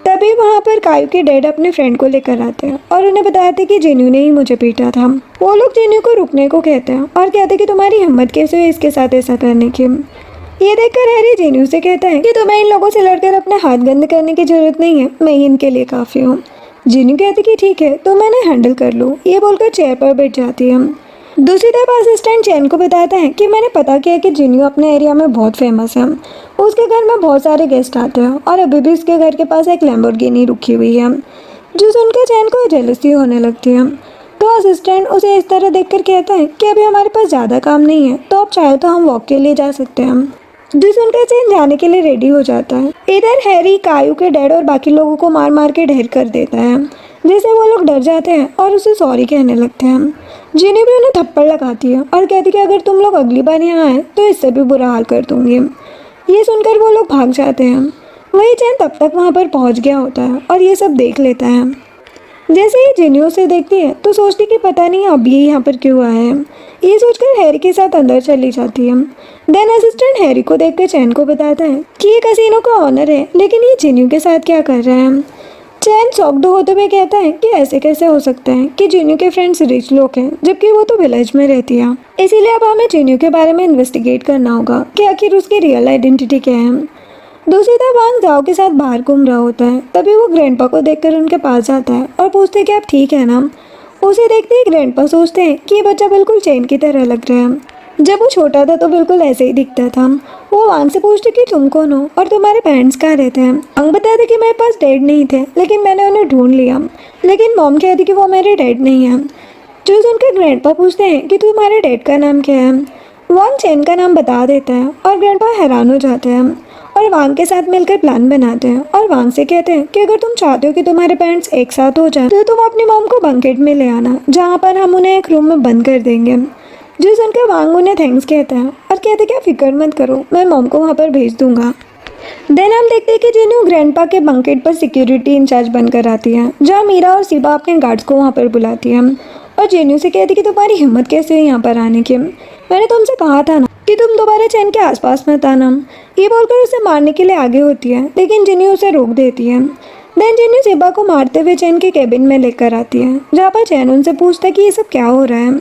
Speaker 1: तभी वहाँ पर कायू के डैड अपने फ्रेंड को लेकर आते हैं और उन्हें बताते कि जिन्यू ने ही मुझे पीटा था। वो लोग जिन्यू को रुकने को कहते हैं और कहते हैं कि तुम्हारी हिम्मत कैसे हुई इसके साथ ऐसा करने की। ये देखकर हैरी जिन्यू से कहता है कि तुम्हें इन लोगों से लड़कर अपने हाथ गंदे करने की जरूरत नहीं है, मैं ही इनके लिए काफ़ी हूँ। जिन्यू कहती कि ठीक है, तो मैंने हैंडल कर लूँ। ये बोलकर चेयर पर बैठ जाती है। दूसरी तरफ असिस्टेंट चैन को बताता है कि मैंने पता किया कि जिन्यू अपने एरिया में बहुत फेमस है। उसके घर में बहुत सारे गेस्ट आते हैं और अभी भी उसके घर के पास एक लैम्बोर्गिनी रुकी हुई है। जो सुनकर चैन को जेलसी होने लगती है। तो असिस्टेंट उसे इस तरह देखकर कहता है कि अभी हमारे पास ज़्यादा काम नहीं है, तो अब चाहे तो हम वॉक के लिए जा सकते हैं। जो सुनकर चैन जाने के लिए रेडी हो जाता है। इधर हैरी कायू के डैड और बाकी लोगों को मार मार के ढेर कर देता है, जिससे वो लोग डर जाते हैं और उसे सॉरी कहने लगते हैं। जिन्हें भी उन्हें थप्पड़ लगाती है और कहती कि अगर तुम लोग अगली बार यहाँ आए तो इससे भी बुरा हाल कर दूंगी। ये सुनकर वो लोग भाग जाते हैं। वही चैन तब तक वहाँ पर पहुँच गया होता है और ये सब देख लेता है। जैसे ही जिन्यू उसे देखती है तो सोचती कि पता नहीं अब ये यहाँ पर क्यों आया है। ये सोचकर हैरी के साथ अंदर चली जाती है। देन असिस्टेंट हैरी को देखकर चैन को बताता है कि ये कसिनो का ऑनर है, लेकिन ये जिन्यू के साथ क्या कर रहा है। चैन शॉक्ड होते हुए कहता है कि ऐसे कैसे हो सकता है कि जिन्यू के फ्रेंड्स रिच लोग हैं, जबकि वो तो विलेज में रहती है। इसीलिए अब हमें जिन्यू के बारे में इन्वेस्टिगेट करना होगा कि आखिर उसकी रियल आइडेंटिटी क्या है। दूसरी तरफ वांग जाओ के साथ बाहर घूम रहा होता है। तभी वो ग्रैंडपा को देखकर उनके पास जाता है और पूछते कि आप ठीक है ना। उसे देखते ही ग्रैंडपा सोचते हैं कि ये बच्चा बिल्कुल चैन की तरह लग रहा है। जब वो छोटा था तो बिल्कुल ऐसे ही दिखता था। वो वांग से पूछते कि तुम कौन हो और तुम्हारे पेरेंट्स कहाँ रहते हैं। वांग बताते कि मेरे पास डैड नहीं थे, लेकिन मैंने उन्हें ढूंढ लिया। लेकिन मॉम कहती कि वो मेरे डैड नहीं है। जो सुनकर ग्रैंडपा पूछते हैं कि तुम्हारे डैड का नाम क्या है। वांग चैन का नाम बता देता है और ग्रैंडपा हैरान हो जाते हैं और वांग के साथ मिलकर प्लान बनाते हैं और वांग से कहते हैं कि अगर तुम चाहते हो कि तुम्हारे पेरेंट्स एक साथ हो जाए तो तुम अपनी मॉम को बंकेट में ले आना, जहाँ पर हम उन्हें एक रूम में बंद कर देंगे। जो सुनकर वांग उन्हें थैंक्स कहता है और कहते क्या फिक्र मत करो, मैं मॉम को वहाँ पर भेज दूंगा। देन हम देखते हैं कि जिन्यू ग्रैंडपा के बंकेट पर सिक्योरिटी इंचार्ज बनकर आती है, जहाँ मीरा और सिबा अपने गार्ड्स को वहाँ पर बुलाती है और जिन्यू से कहती कि तुम्हारी हिम्मत कैसे हुई यहाँ पर आने की। मैंने तुमसे कहा था ना कि तुम दोबारा चैन के आसपास मत आना। ये बोलकर उसे मारने के लिए आगे होती है, लेकिन जिन्यू उसे रोक देती है। देन जिन्यू सिबा को मारते हुए चैन के केबिन में लेकर आती है, जहाँ पर चैन उनसे पूछता है कि ये सब क्या हो रहा है।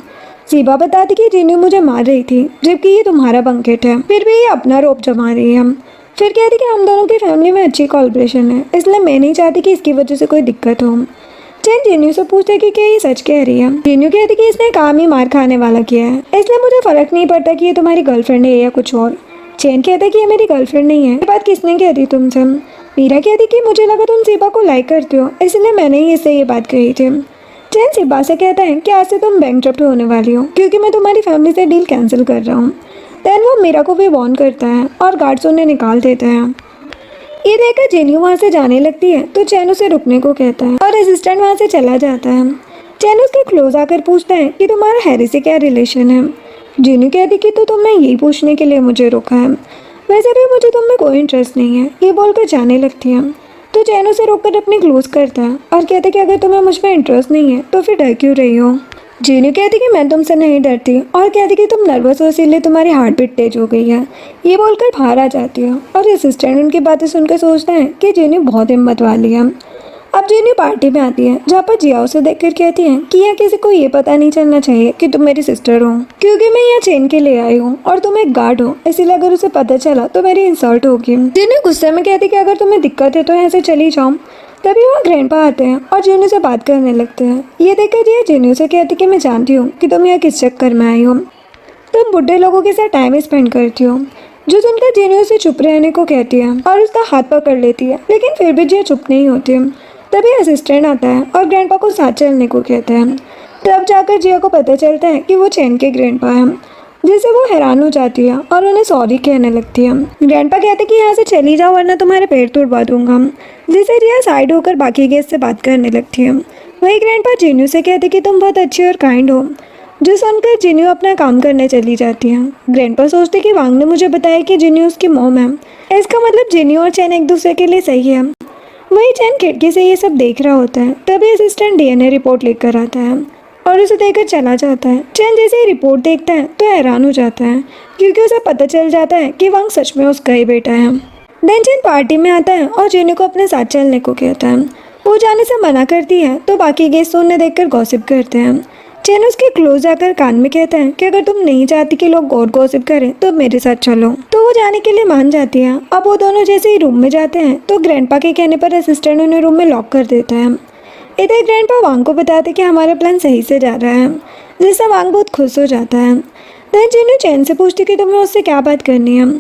Speaker 1: सिबा बताती कि जिन्यू मुझे मार रही थी, जबकि ये तुम्हारा बंकेट है, फिर भी ये अपना रोप जमा रही है। फिर कहती कि हम दोनों की फैमिली में अच्छी कोलैबोरेशन है, इसलिए मैं नहीं चाहती कि इसकी वजह से कोई दिक्कत हो। चैन जिन्यू से पूछते कि क्या ये सच कह रही है। जिन्यू कहती कि इसने काम ही मार खाने वाला किया है, इसलिए मुझे फर्क नहीं पड़ता कि ये तुम्हारी गर्लफ्रेंड है या कुछ और। चैन कहता कि ये मेरी गर्लफ्रेंड नहीं है। ये बात किसने कह दी तुमसे। मीरा कहती कि मुझे लगा तुम सिबा को लाइक करते हो, इसलिए मैंने ही इससे ये बात कही थी। चैन सिबा से कहता है कि आज से तुम बैंकक्रप्ट होने वाली हो, क्योंकि मैं तुम्हारी फैमिली से डील कैंसिल कर रहा हूँ। देन वो मीरा को भी वार्न करता है और गार्ड्स उन्हें निकाल देते हैं। ये देखकर जिन्यू वहाँ से जाने लगती है तो चैन उसे रुकने को कहता है और असिस्टेंट वहाँ से चला जाता है। चैन उसके क्लोज आकर पूछता है कि तुम्हारा हैरी से क्या रिलेशन है। जीनू कहती कि तो तुमने यही पूछने के लिए मुझे रोका है, वैसे भी मुझे तुम में कोई इंटरेस्ट नहीं है, ये बोलकर जाने लगती है। तो चैन उसे रोककर अपने क्लोज करता है और कहते कि अगर तुम्हें मुझ में इंटरेस्ट नहीं है तो फिर डर क्यों रही हो। जीनू कहती कि मैं तुमसे नहीं डरती और कहती कि तुम नर्वस हो इसीलिए तुम्हारी हार्ट बीट तेज हो गई है। ये बोलकर बाहर आ जाती है और असिस्टेंट उनकी बातें सुनकर सोचते हैं कि जीनू बहुत हिम्मत वाली है। अब जीनू पार्टी में आती है जहाँ पर जिया उसे देखकर कहती है कि यह किसी को ये पता नहीं चलना चाहिए कि तुम मेरी सिस्टर हो, क्योंकि मैं यहाँ चेन के लिए आई हूँ और तुम एक गार्ड हो, इसीलिए अगर उसे पता चला तो मेरी इंसल्ट होगी। जीनू गुस्से में कहती कि अगर तुम्हें दिक्कत है तो यहाँ से चली जाओ। तभी वहाँ ग्रैंडपा आते हैं और जीनू से बात करने लगते हैं। ये देखकर जिया जीनू से कहती कि मैं जानती हूँ कि तुम यहाँ किस चक्कर में आई हो, तुम बुढ़े लोगों के साथ टाइम स्पेंड करती हो। जो सुनकर जीनू से चुप रहने को कहती है और उसका हाथ पकड़ लेती है, लेकिन फिर भी जिया चुप नहीं होती। तभी असिस्टेंट आता है और ग्रैंडपा को साथ चलने को कहते हैं। तब जाकर जिया को पता चलता है कि वो चैन के ग्रैंडपा हैं, जिससे वो हैरान हो जाती है और उन्हें सॉरी कहने लगती है। ग्रैंडपा कहते कि यहाँ से चली जाओ वरना तुम्हारे पैर तोड़वा दूंगा, जिससे जिया साइड होकर बाकी गेस्ट से बात करने लगती है। वही ग्रैंडपा जीनू से कहते कि तुम बहुत अच्छी और काइंड हो, जो सुनकर जीनू अपना काम करने चली जाती है। ग्रैंडपा सोचते कि वांग ने मुझे बताया कि जीनू उसकी मॉम है, इसका मतलब जीनू और चैन एक दूसरे के लिए सही है। वही चैन खिड़की से ये सब देख रहा होता है। तभी असिस्टेंट डीएनए रिपोर्ट लेकर आता है और उसे देकर चला जाता है। चैन जैसे ही रिपोर्ट देखता है तो हैरान हो जाता है, क्योंकि उसे पता चल जाता है कि वांग सच में उसका ही बेटा है। देन चैन पार्टी में आता है और जीनू को अपने साथ चलने को कहता है। वो जाने से मना करती है तो बाकी गेस्ट उन्हें देखकर गॉसिप करते हैं। चैन उसके क्लोज आकर कान में कहता है कि अगर तुम नहीं चाहती कि लोग और गॉसिप करें तो मेरे साथ चलो। तो वो जाने के लिए मान जाती है। अब वो दोनों जैसे ही रूम में जाते हैं तो ग्रैंडपा के कहने पर असिस्टेंट उन्हें रूम में लॉक कर देता है। इधर ग्रैंडपा वांग को बताते कि हमारा प्लान सही से जा रहा है, जिससे वांग बहुत खुश हो जाता है। देन जीनू चैन से पूछती कि तुम्हें उससे क्या बात करनी है।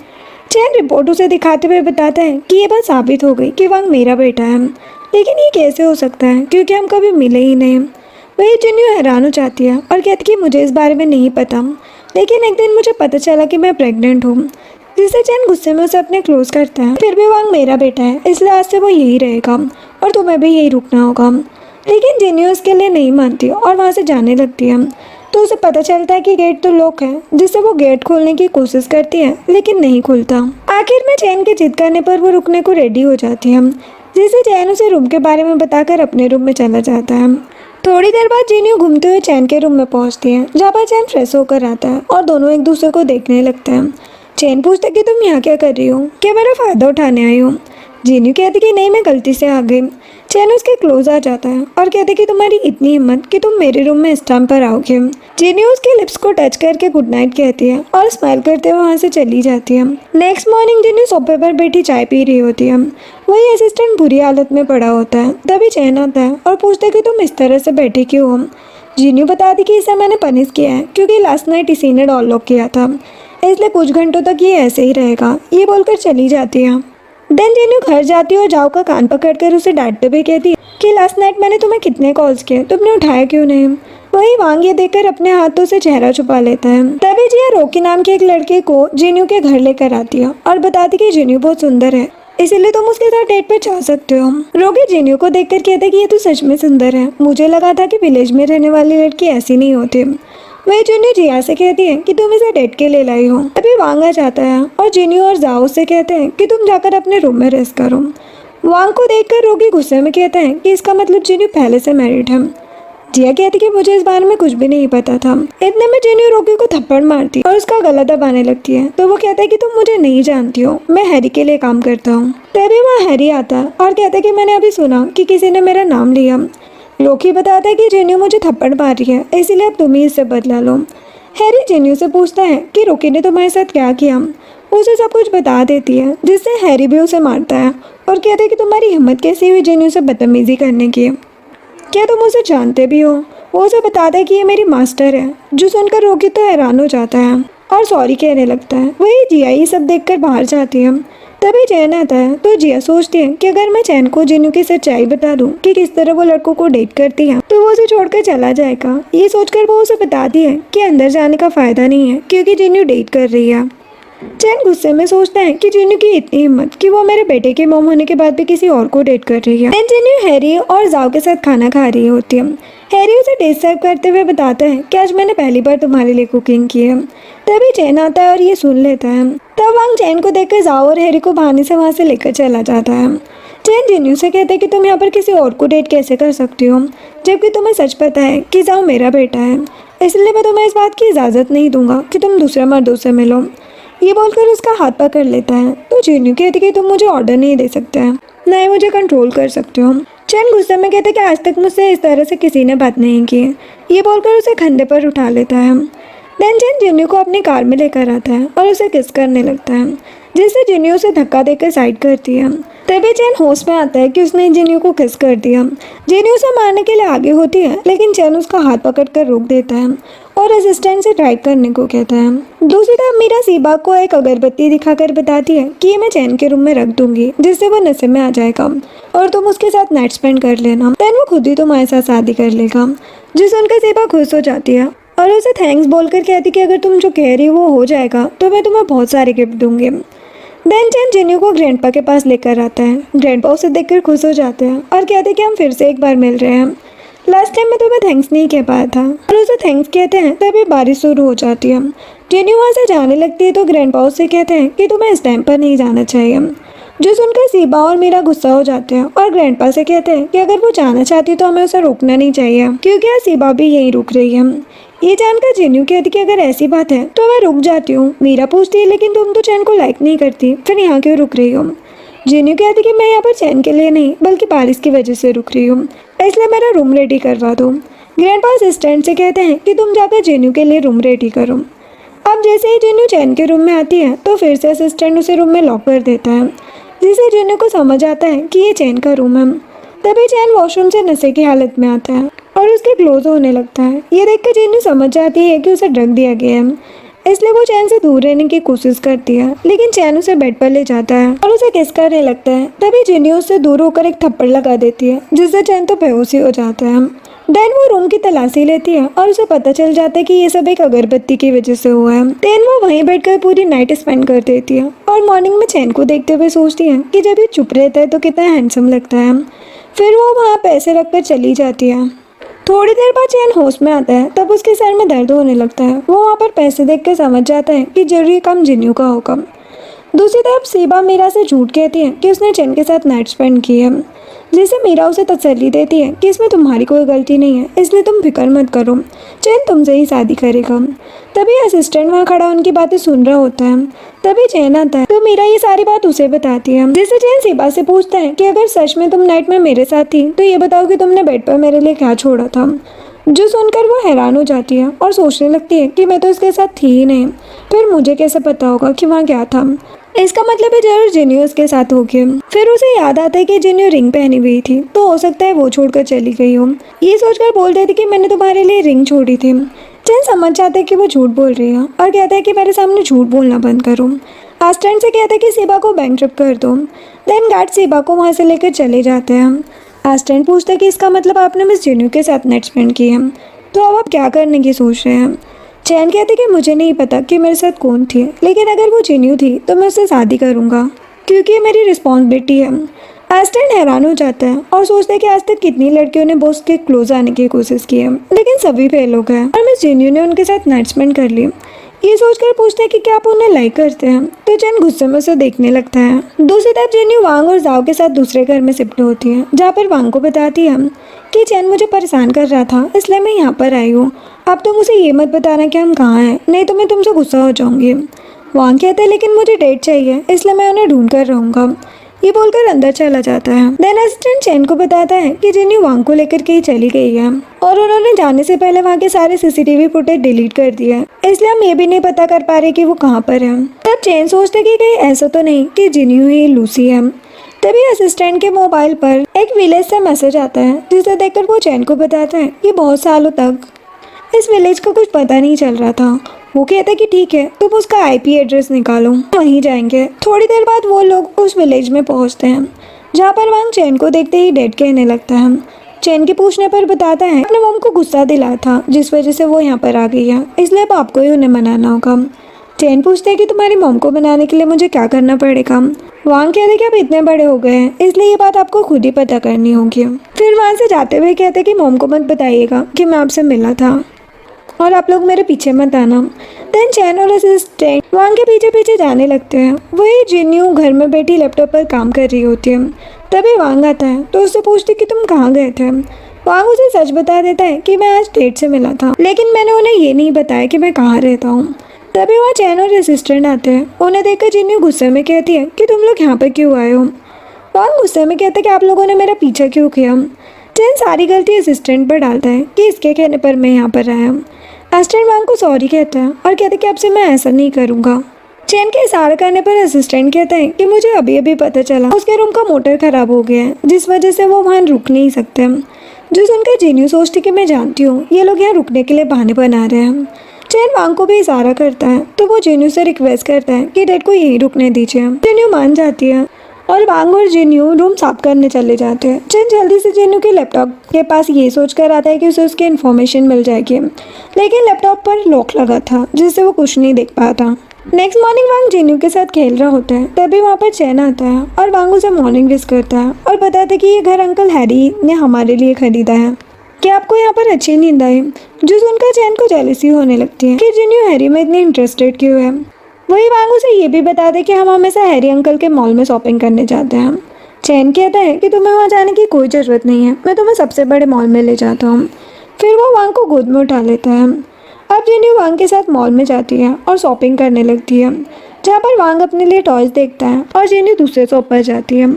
Speaker 1: चैन रिपोर्ट उसे दिखाते हुए बताता है कि ये बात साबित हो गई कि वांग मेरा बेटा है, लेकिन ये कैसे हो सकता है क्योंकि हम कभी मिले ही नहीं। वही जीनू हैरान हो जाती है और कहती कि मुझे इस बारे में नहीं पता, लेकिन एक दिन मुझे पता चला कि मैं प्रेग्नेंट हूँ, जिससे चैन गुस्से में उसे अपने क्लोज करता है। फिर भी वांग मेरा बेटा है, इसलिए आज से वो यही रहेगा और तुम्हें भी यही रुकना होगा। लेकिन जीनू उसके लिए नहीं मानती और वहाँ से जाने लगती है। तो उसे पता चलता है कि गेट तो लॉक है, जिससे वो गेट खोलने की कोशिश करती है लेकिन नहीं खुलता। आखिर में चैन के जिद करने पर वो रुकने को रेडी हो जाती है, जिससे चैन उसे रूम के बारे में बताकर अपने रूम में चला जाता है। थोड़ी देर बाद जीनू घूमते हुए चैन के रूम में पहुंचती है, जहाँ पर चैन फ्रेश होकर आता है और दोनों एक दूसरे को देखने लगते हैं। चैन पूछता कि तुम यहाँ क्या कर रही हो, क्या मेरा फ़ायदा उठाने आई हो। जीनू कहती कि नहीं, मैं गलती से आ गई। चैन उसके क्लोज आ जाता है और कहते कि तुम्हारी इतनी हिम्मत कि तुम मेरे रूम में इस टाइम पर आओगे। जीनू उसके लिप्स को टच करके गुड नाइट कहती है और स्माइल करते हुए वहाँ से चली जाती है। नेक्स्ट मॉर्निंग जीनू सोफे पर बैठी चाय पी रही होती है। वही असिस्टेंट बुरी हालत में पड़ा होता है। तभी चैन आता है और पूछता है कि तुम इस तरह से बैठी क्यों हो। जीनू बताती कि इसे मैंने पनिश किया है क्योंकि लास्ट नाइट इसी ने डोर लॉक किया था, इसलिए कुछ घंटों तक ये ऐसे ही रहेगा। ये बोलकर चली जाती है। देन जीनू घर जाती है और जाओ का कान पकड़कर उसे डांटते हुए कहती है कि लास्ट नाइट मैंने तुम्हें कितने कॉल्स किए, तुमने उठाया क्यों नहीं। वही वांग ये देखकर अपने हाथों से चेहरा छुपा लेता है। तभी जिया रोकी नाम के एक लड़के को जीनू के घर लेकर आती है और बताती कि जीनू बहुत सुंदर है, इसीलिए तुम उसके साथ डेट पे जा सकते हो। रोकी जीनू को देखकर कहता है कि ये तो सच में सुंदर है, मुझे लगा था कि विलेज में रहने वाली लड़की ऐसी नहीं होती। वही जीनू जिया से कहती है कि तुम इसे डेट के ले लाई हो। अभी वांग आ जाता है और जीनू और जाओ से कहते हैं कि तुम जाकर अपने रूम में रेस्ट करो। वांग को देखकर रोकी गुस्से में कहता है कि इसका मतलब जीनू पहले से मैरिड है। जिया कहती कि मुझे इस बारे में कुछ भी नहीं पता था। इतने में जीनू रोकी को थप्पड़ मारती और उसका गला दबाने लगती है। तो वो कहता है कि तुम मुझे नहीं जानती हो, मैं हैरी के लिए काम करता हूँ। तभी वहाँ हैरी आता है और कहता है कि मैंने अभी सुना कि किसी ने मेरा नाम लिया। रोकी बताता है कि जीनू मुझे थप्पड़ मार रही है, इसलिए अब तुम ही इससे बदला लो। हैरी जीनू से पूछता है कि रोकी ने तुम्हारे साथ क्या किया। उसे सब कुछ बता देती है, जिससे हैरी भी उसे मारता है और कहता है कि तुम्हारी हिम्मत कैसी हुई जीनू से बदतमीजी करने की, क्या तुम उसे जानते भी हो। वो उसे बताता है कि ये मेरी मास्टर है। जो सुनकर रोकी तो हैरान हो जाता है और सॉरी कहने लगता है। वही जिया ये सब देखकर बाहर जाती है। तभी चैन आता है तो जिया सोचती है कि अगर मैं चैन को जीनू की सच्चाई बता दूं कि किस तरह वो लड़कों को डेट करती है तो वो उसे छोड़कर चला जाएगा। ये सोचकर वो उसे बताती है कि अंदर जाने का फायदा नहीं है क्योंकि जीनू डेट कर रही है। चैन गुस्से में सोचता है कि जीनू की इतनी हिम्मत कि वो मेरे बेटे के मॉम होने के बाद भी किसी और को डेट कर रही है। देन जीनू हैरी और जाओ के साथ खाना खा रही होती है। हैरी उसे डिश सर्व करते हुए बताता है कि आज मैंने पहली बार तुम्हारे लिए कुकिंग की है। तभी चैन आता है और ये सुन लेता है। तब वांग चैन को देखकर जाओ और हैरी को बहाने से वहाँ से लेकर चला जाता है। चैन जिन्यू से कहता है कि तुम यहाँ पर किसी और को डेट कैसे कर सकती हो, जबकि तुम्हें सच पता है कि जाओ मेरा बेटा है, इसलिए मैं तुम्हें इस बात की इजाज़त नहीं दूंगा कि तुम दूसरे मर्दों से मिलो। ये बोलकर उसका हाथ पकड़ लेता है। तो जिन्यू कहती कि तुम मुझे ऑर्डर नहीं दे सकते हैं, ना ही मुझे कंट्रोल कर सकते हो। चैन गुस्से में कहते कि आज तक मुझसे इस तरह से किसी ने बात नहीं की। ये बोलकर उसे कंधे पर उठा लेता है। देन चैन जिन्यू को अपनी कार में लेकर आता है और उसे किस करने लगता है, जिससे जिन्यू उसे धक्का देकर साइड करती है। तभी चैन होश में आता है कि उसने जिन्यू को किस कर दिया। जिन्यू उसे मारने के लिए आगे होती है, लेकिन चैन उसका हाथ पकड़कर रोक देता है और असिस्टेंट से ड्राइव करने को कहता है। दूसरी तरफ मीरा सीबा को एक अगरबत्ती दिखाकर बताती है कि ये मैं चैन के रूम में रख दूंगी, जिससे वो नशे में आ जाएगा और तुम उसके साथ नाइट स्पेंड कर लेना। देन वो खुद ही तुम्हारे साथ शादी कर लेगा। जिस सुनकर सीबा खुश हो जाती है और उसे थैंक्स बोलकर कहती कि अगर तुम जो कह रही हो वो हो जाएगा तो मैं तुम्हें बहुत सारे गिफ्ट दूंगी। देन चैन जिन्यू को ग्रैंडपा के पास लेकर आता है। ग्रैंडपा उसे देखकर खुश हो जाते हैं और कहते हैं कि हम फिर से एक बार मिल रहे हैं। लास्ट टाइम मैं तुम्हें थैंक्स नहीं कह पाया था, और उसे थैंक्स कहते हैं। तभी बारिश शुरू हो जाती है। जिन्यू वहाँ से जाने लगती है तो ग्रैंडपा उससे कहते हैं कि तुम्हें इस टाइम पर नहीं जाना चाहिए। जो सुनकर सीबा और मीरा गुस्सा हो जाते हैं और ग्रैंडपा से कहते हैं कि अगर वो जाना चाहती है तो हमें उसे रोकना नहीं चाहिए, क्योंकि आज सीबा भी यहीं रुक रही है। ये जानकर जिन्यू कहती कि अगर ऐसी बात है तो मैं रुक जाती हूँ। मीरा पूछती है लेकिन तुम तो चैन को लाइक नहीं करती, फिर यहाँ क्यों रुक रही हो? जिन्यू कहती कि मैं यहाँ पर चैन के लिए नहीं बल्कि बारिश की वजह से रुक रही हूँ, इसलिए मेरा रूम रेडी करवा दो। ग्रैंडपा असिस्टेंट से कहते हैं कि तुम जाकर जिन्यू के लिए रूम रेडी करो। अब जैसे ही जिन्यू चैन के रूम में आती है तो फिर से असिस्टेंट उसे रूम में लॉक कर देता है, जिससे जिन्यू को समझ आता है कि ये चैन का रूम है। तभी चैन वॉशरूम से नशे की हालत में आता है और उसके क्लोज होने लगता है। ये देखकर जिन्यू समझ जाती है कि उसे ड्रग दिया गया है, इसलिए वो चैन से दूर रहने की कोशिश करती है, लेकिन चैन उसे बेड पर ले जाता है और उसे किस करने लगता है। तभी जिन्यू उससे दूर होकर एक थप्पड़ लगा देती है, जिससे चैन तो बेहोश ही हो जाता है। देन वो रूम की तलाशी लेती है और उसे पता चल जाता है कि ये सब एक अगरबत्ती की वजह से हुआ है। देन वो वहीं बैठकर पूरी नाइट स्पेंड कर देती है और मॉर्निंग में चैन को देखते हुए सोचती है कि जब ये चुप रहता है तो कितना हैंडसम लगता है। फिर वो वहाँ पैसे रखकर चली जाती है। थोड़ी देर बाद चैन होश में आता है, तब उसके सर में दर्द होने लगता है। वो वहाँ पर पैसे देखकर समझ जाता है कि जरूरी काम जिन्यू का होगा। दूसरी तरफ सीबा मीरा से झूठ कहती है कि उसने चैन के साथ नाइट स्पेंड की है, जिससे मीरा उसे तसल्ली देती है कि इसमें तुम्हारी कोई गलती नहीं है, इसलिए तुम फिक्र मत करो, चैन तुमसे ही शादी करेगा। तभी असिस्टेंट वहाँ खड़ा उनकी बातें सुन रहा होता है। तभी चैन आता है तो मीरा ये सारी बात उसे बताती है, जिससे चैन सीबा से पूछता है कि अगर सच में तुम नाइट में मेरे साथ थी तो ये बताओ कि तुमने बेड पर मेरे लिए क्या छोड़ा था। जो सुनकर वो हैरान हो जाती है और सोचने लगती है कि मैं तो इसके साथ थी ही नहीं, फिर मुझे कैसे पता होगा कि वहाँ क्या था। इसका मतलब है जरूर जिन्यू उसके साथ होगी। फिर उसे याद आता है कि जिन्यू रिंग पहनी हुई थी, तो हो सकता है वो छोड़कर चली गई हो। ये सोचकर बोल देती कि मैंने तुम्हारे लिए रिंग छोड़ी थी। चैन समझ जाता है कि वो झूठ बोल रही है और कहता है कि मेरे सामने झूठ बोलना बंद करो। असिस्टेंट से कहता है कि सीबा को बैंकरप्ट कर दो। देन गार्ड सीबा को वहाँ से लेकर चले जाते हैं। असिस्टेंट पूछता है कि इसका मतलब आपने मिस जिन्यू के साथ नाइट स्पेंड की है, तो अब आप क्या करने की सोच रहे हैं? चैन कहते कि मुझे नहीं पता कि मेरे साथ कौन थी, लेकिन अगर वो जिन्यू थी तो मैं उससे शादी करूँगा, क्योंकि ये मेरी रिस्पॉन्सिबिलिटी है। असिस्टेंट हैरान हो जाता है और सोचता है कि आज तक कितनी लड़कियों ने बॉस के क्लोज आने की कोशिश की है, लेकिन सभी फेल हो गए और मिस जिन्यू ने उनके साथ नाइट स्पेंड कर ली। ये सोचकर पूछता है कि क्या आप उन्हें लाइक करते हैं, तो चैन गुस्से में उसे देखने लगता है। दूसरी तरफ जिन्यू वांग और जाओ के साथ दूसरे घर में शिफ्ट होती है, जहाँ पर वांग को बताती है कि चैन मुझे परेशान कर रहा था, इसलिए मैं यहाँ पर आई हूँ। अब तुम उसे ये मत बताना कि हम कहाँ हैं, नहीं तो मैं तुमसे गुस्सा हो जाऊंगी। वांग कहता है लेकिन मुझे डेट चाहिए, इसलिए मैं उन्हें ढूंढ कर रहूँगा। ये बोलकर अंदर चला जाता है। देन असिस्टेंट चैन को बताता है कि जिन्यू वांग को लेकर कहीं चली गई है और उन्होंने जाने से पहले वहाँ के सारे सीसीटीवी फुटेज डिलीट कर दिए हैं, इसलिए हम ये भी नहीं पता कर पा रहे कि वो कहाँ पर है। तब चैन सोचते कि कहीं ऐसा तो नहीं कि जिन्यू ही लूसी है। तभी असिस्टेंट के मोबाइल पर एक विलेज से मैसेज आता है, जिसे देखकर वो चैन को बताता है कि बहुत सालों तक इस विलेज का कुछ पता नहीं चल रहा था। वो कहता है कि ठीक है, तुम उसका आईपी एड्रेस निकालो, वहीं जाएंगे। थोड़ी देर बाद वो लोग उस विलेज में पहुंचते हैं, जहाँ पर वांग चैन को देखते ही डेड कहने लगता है। चैन के पूछने पर बताता है अपने मॉम को गुस्सा दिलाया था, जिस वजह से वो यहाँ पर आ गई है, इसलिए अब आपको ही उन्हें मनाना होगा। चैन पूछते है कि तुम्हारी मॉम को मनाने के लिए मुझे क्या करना पड़ेगा। वांग कहते कि आप इतने बड़े हो गए हैं, इसलिए ये बात आपको खुद ही पता करनी होगी। फिर वहाँ से जाते हुए कहते कि मॉम को मत बताइएगा कि मैं आपसे मिला था और आप लोग मेरे पीछे मत आना। देन चैन और असिस्टेंट वांग के पीछे पीछे जाने लगते हैं। वही जिन्यू घर में बैठी लैपटॉप पर काम कर रही होती है। तभी वांग आता है तो उससे पूछती कि तुम कहाँ गए थे। वांग उसे सच बता देता है कि मैं आज डेट से मिला था, लेकिन मैंने उन्हें ये नहीं बताया कि मैं कहाँ रहता हूँ। तभी वहाँ चैन और असिस्टेंट आते हैं। उन्हें देखकर जिन्यू गुस्से में कहती है कि तुम लोग यहाँ पर क्यों आए हो। वांग गुस्से में कहते हैं कि आप लोगों ने मेरा पीछा क्यों किया। चैन सारी गलती असिस्टेंट पर डालता है कि इसके कहने पर मैं यहाँ पर आया। असिस्टेंट वांग को सॉरी कहता है और कहते कि आपसे मैं ऐसा नहीं करूँगा। चैन के इशारा करने पर असिस्टेंट कहता है कि मुझे अभी अभी पता चला उसके रूम का मोटर खराब हो गया है, जिस वजह से वो वहाँ रुक नहीं सकते। जो सुनकर जिन्यू सोचती कि मैं जानती हूँ ये लोग यहाँ रुकने के लिए बहाने बना रहे हैं। चैन वांग को भी इशारा करता है तो वो जिन्यू से रिक्वेस्ट करता है कि डैड को यहीं रुकने दीजिए। जिन्यू मान जाती है और वांग और जिन्यू रूम साफ करने चले जाते हैं। चैन जल्दी से जिन्यू के लैपटॉप के पास ये सोच कर आता है कि उसे उसकी इन्फॉर्मेशन मिल जाएगी, लेकिन लैपटॉप पर लॉक लगा था जिससे वो कुछ नहीं देख पाता। नेक्स्ट मॉर्निंग वांग जिन्यू के साथ खेल रहा होता है। तभी वहाँ पर चैन आता है और वांग उसे मॉर्निंग विश करता है और बताता है कि ये घर अंकल हैरी ने हमारे लिए खरीदा है। क्या आपको यहाँ पर अच्छी नींद आई। जो सुनकर चैन को जेलसी होने लगती है कि जिन्यू हैरी में इतनी इंटरेस्टेड क्यों है। वही वांग उसे ये भी बता दे कि हम हमेशा हैरी अंकल के मॉल में शॉपिंग करने जाते हैं। चैन कहता है कि तुम्हें वहाँ जाने की कोई ज़रूरत नहीं है, मैं तुम्हें सबसे बड़े मॉल में ले जाता हूँ। फिर वो वांग को गोद में उठा लेता है। अब जिन्यू वांग के साथ मॉल में जाती है और शॉपिंग करने लगती है, जहाँ पर वांग अपने लिए टॉयज देखता है और जिन्यू दूसरे शॉप पर जाती है।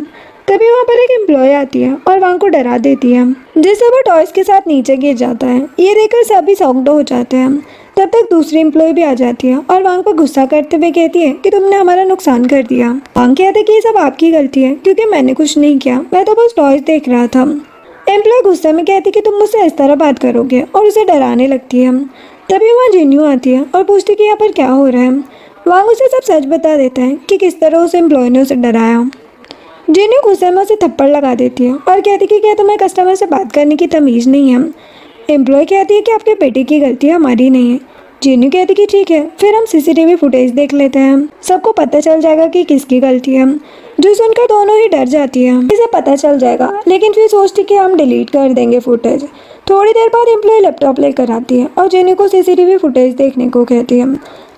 Speaker 1: तभी वहाँ पर एक एम्प्लॉय आती है और वांग को डरा देती है, जिससे वो टॉयज के साथ नीचे गिर जाता है। ये देखकर सभी शॉक्ड हो जाते हैं। तब तक दूसरी एम्प्लॉय भी आ जाती है और वांग पर गुस्सा करते हुए कहती है कि तुमने हमारा नुकसान कर दिया। वांग कहता है कि ये सब आपकी गलती है क्योंकि मैंने कुछ नहीं किया, मैं तो बस टॉयज देख रहा था। एम्प्लॉय गुस्से में कहती कि तुम मुझसे इस तरह बात करोगे और उसे डराने लगती है। तभी वहाँ जिन्यू आती है और पूछती कि यहाँ पर क्या हो रहा है। वांग उसे सब सच बता देता है कि किस तरह उस एम्प्लॉय ने उसे डराया। जिन्यू गुस्से में उसे थप्पड़ लगा देती है और कहती कि क्या तुम्हें कस्टमर से बात करने की तमीज़ नहीं है। एम्प्लॉय कहती है कि आपके बेटे की गलती है, हमारी नहीं है। जिन्यू कहती कि ठीक है, फिर हम सीसीटीवी फुटेज देख लेते हैं, सबको पता चल जाएगा कि किसकी गलती है। जो सुनकर दोनों ही डर जाती है, इसे पता चल जाएगा, लेकिन फिर सोचती कि हम डिलीट कर देंगे फुटेज। थोड़ी देर बाद एम्प्लॉय लैपटॉप लेकर आती है और जिन्यू को सीसीटीवी फुटेज देखने को कहती है,